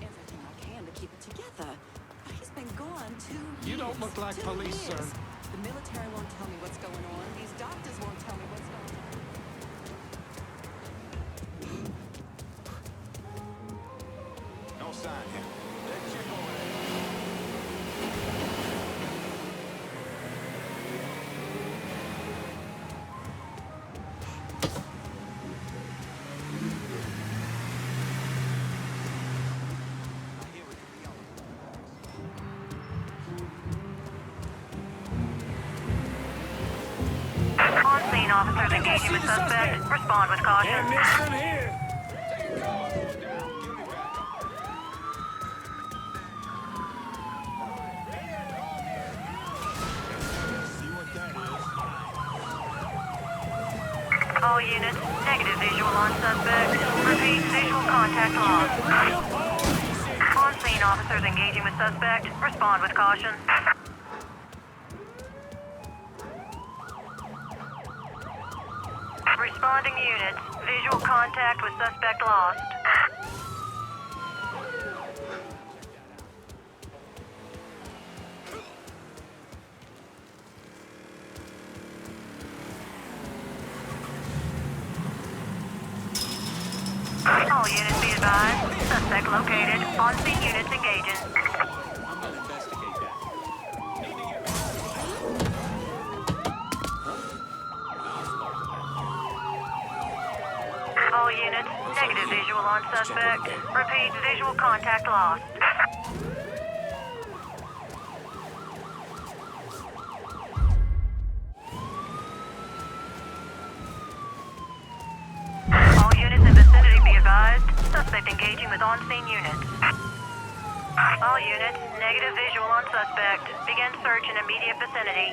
Everything I can to keep it together. But he's been gone 2 years. You don't look like police, sir. The military won't tell me what's going on. These doctors won't tell me what's going on. No sign here. Let's check over there. On scene, officers engaging with suspect. Respond with caution. Ammunition here. All units, negative visual on suspect. Repeat, visual contact lost. On scene, officers engaging with suspect. Respond with caution. Responding units, visual contact with suspect lost. All units be advised. Suspect located. On-scene units engaging. I'm gonna investigate that. All units, negative visual on suspect. Repeat, visual contact lost. All units in vicinity be advised. Suspect engaging with on-scene units. All units, negative visual on suspect. Begin search in immediate vicinity.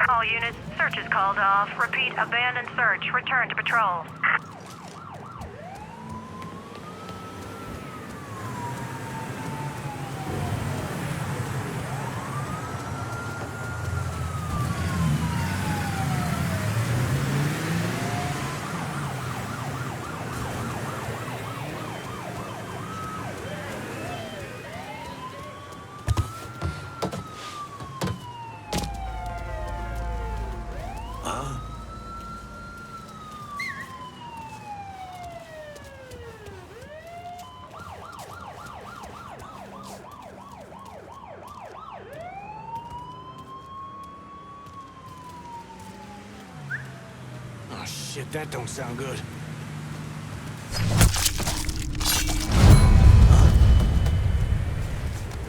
All units, search is called off. Repeat, abandon search. Return to patrol. Oh, shit, that don't sound good.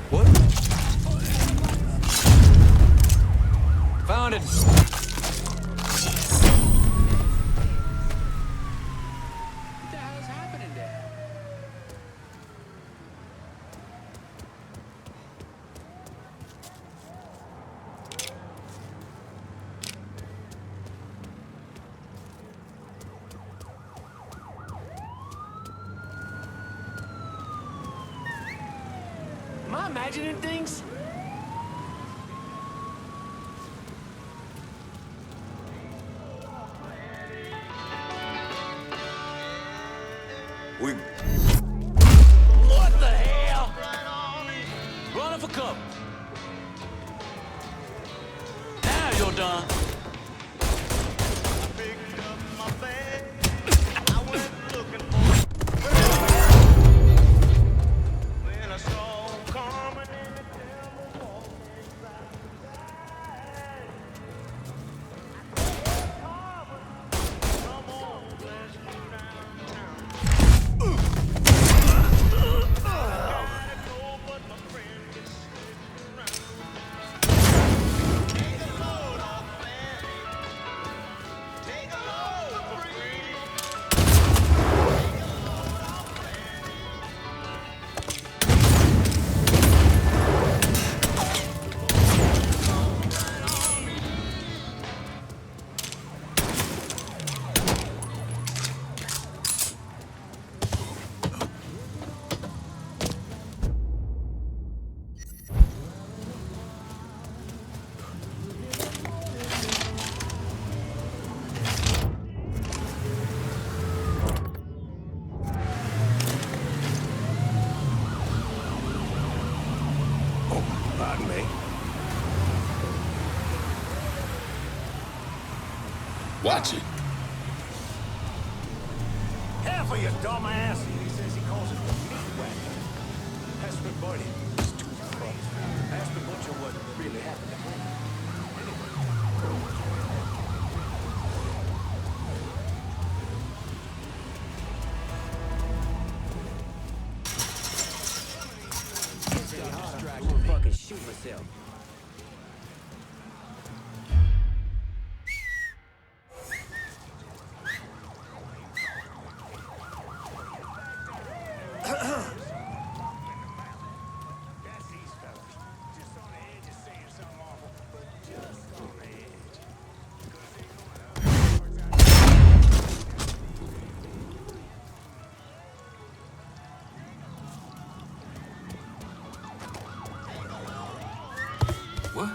What? Found it. What the hell's happening there? Am I imagining things? What the hell? Running for cover. Now you're done. Pardon me. Watch it. Careful, you dumbass! He says he calls it the meat wagon. Ask the buddy. It's too close. Ask the butcher what really happened to him. Fucking shoot myself. What?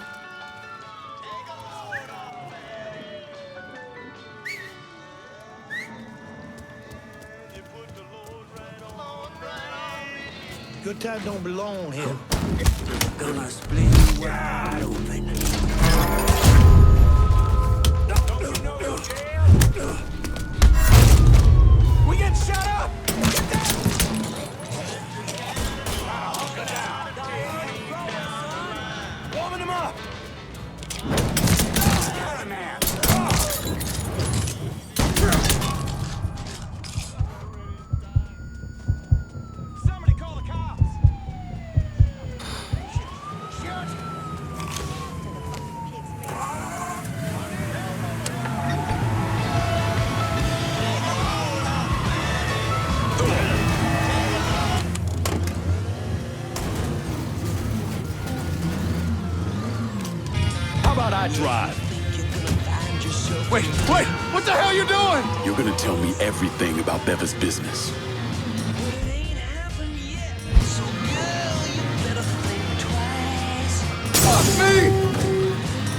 Good time don't belong here. Gonna split you wide open. We get shut up! Warming him up! Somebody call the cops! How about I drive? Wait! What the hell you doing? You're gonna tell me everything about Beva's business. Fuck me!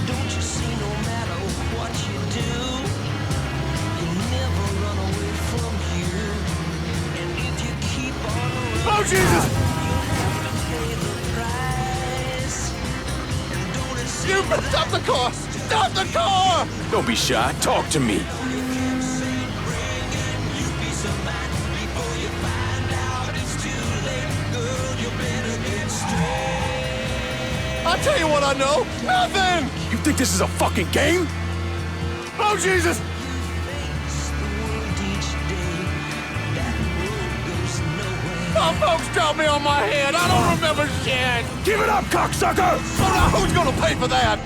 Don't you see no matter what you do, you never run away from here. And if you keep on running, Oh, Jesus! you'll have to pay the price. And don't it seem You stop the car! Stop the car! Don't be shy. Talk to me. I'll tell you what I know. Nothing! You think this is a fucking game? Oh, Jesus! My folks dropped me on my head. I don't remember shit. Give it up, cocksucker! Oh, now who's gonna pay for that?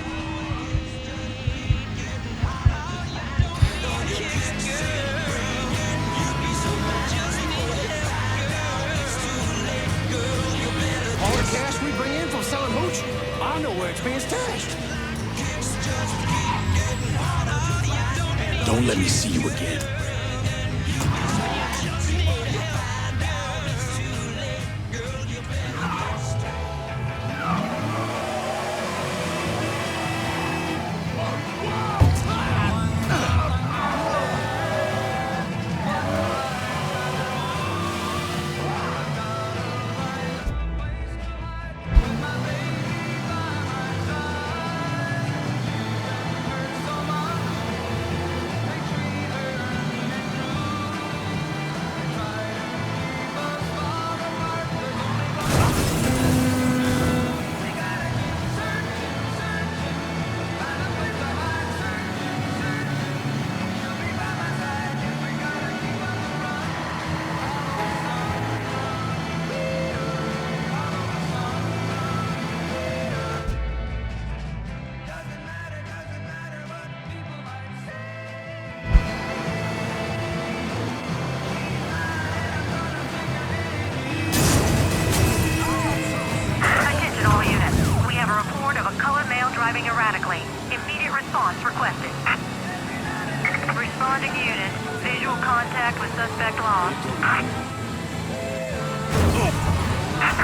All the cash we bring in from selling hooch, I know where it's being stashed. Don't let me see you again. driving erratically. Immediate response requested. Responding unit. Visual contact with suspect lost.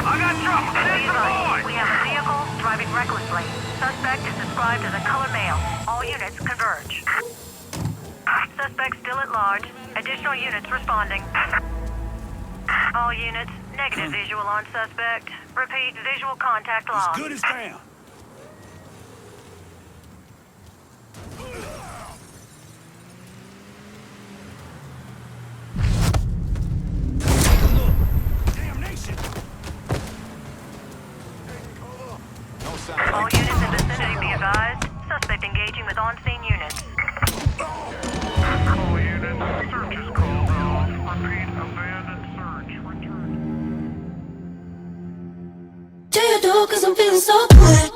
I got trouble. Take the boy. We have a vehicle driving recklessly. Suspect is described as a color male. All units converge. Suspect still at large. Additional units responding. All units, Negative visual on suspect. Repeat, visual contact lost. As good as found. Damnation! All units in vicinity be advised. Suspect engaging with on-scene units. All units, search is called off. Repeat, abandoned search. Return. Do you do? 'Cause I'm feeling so good.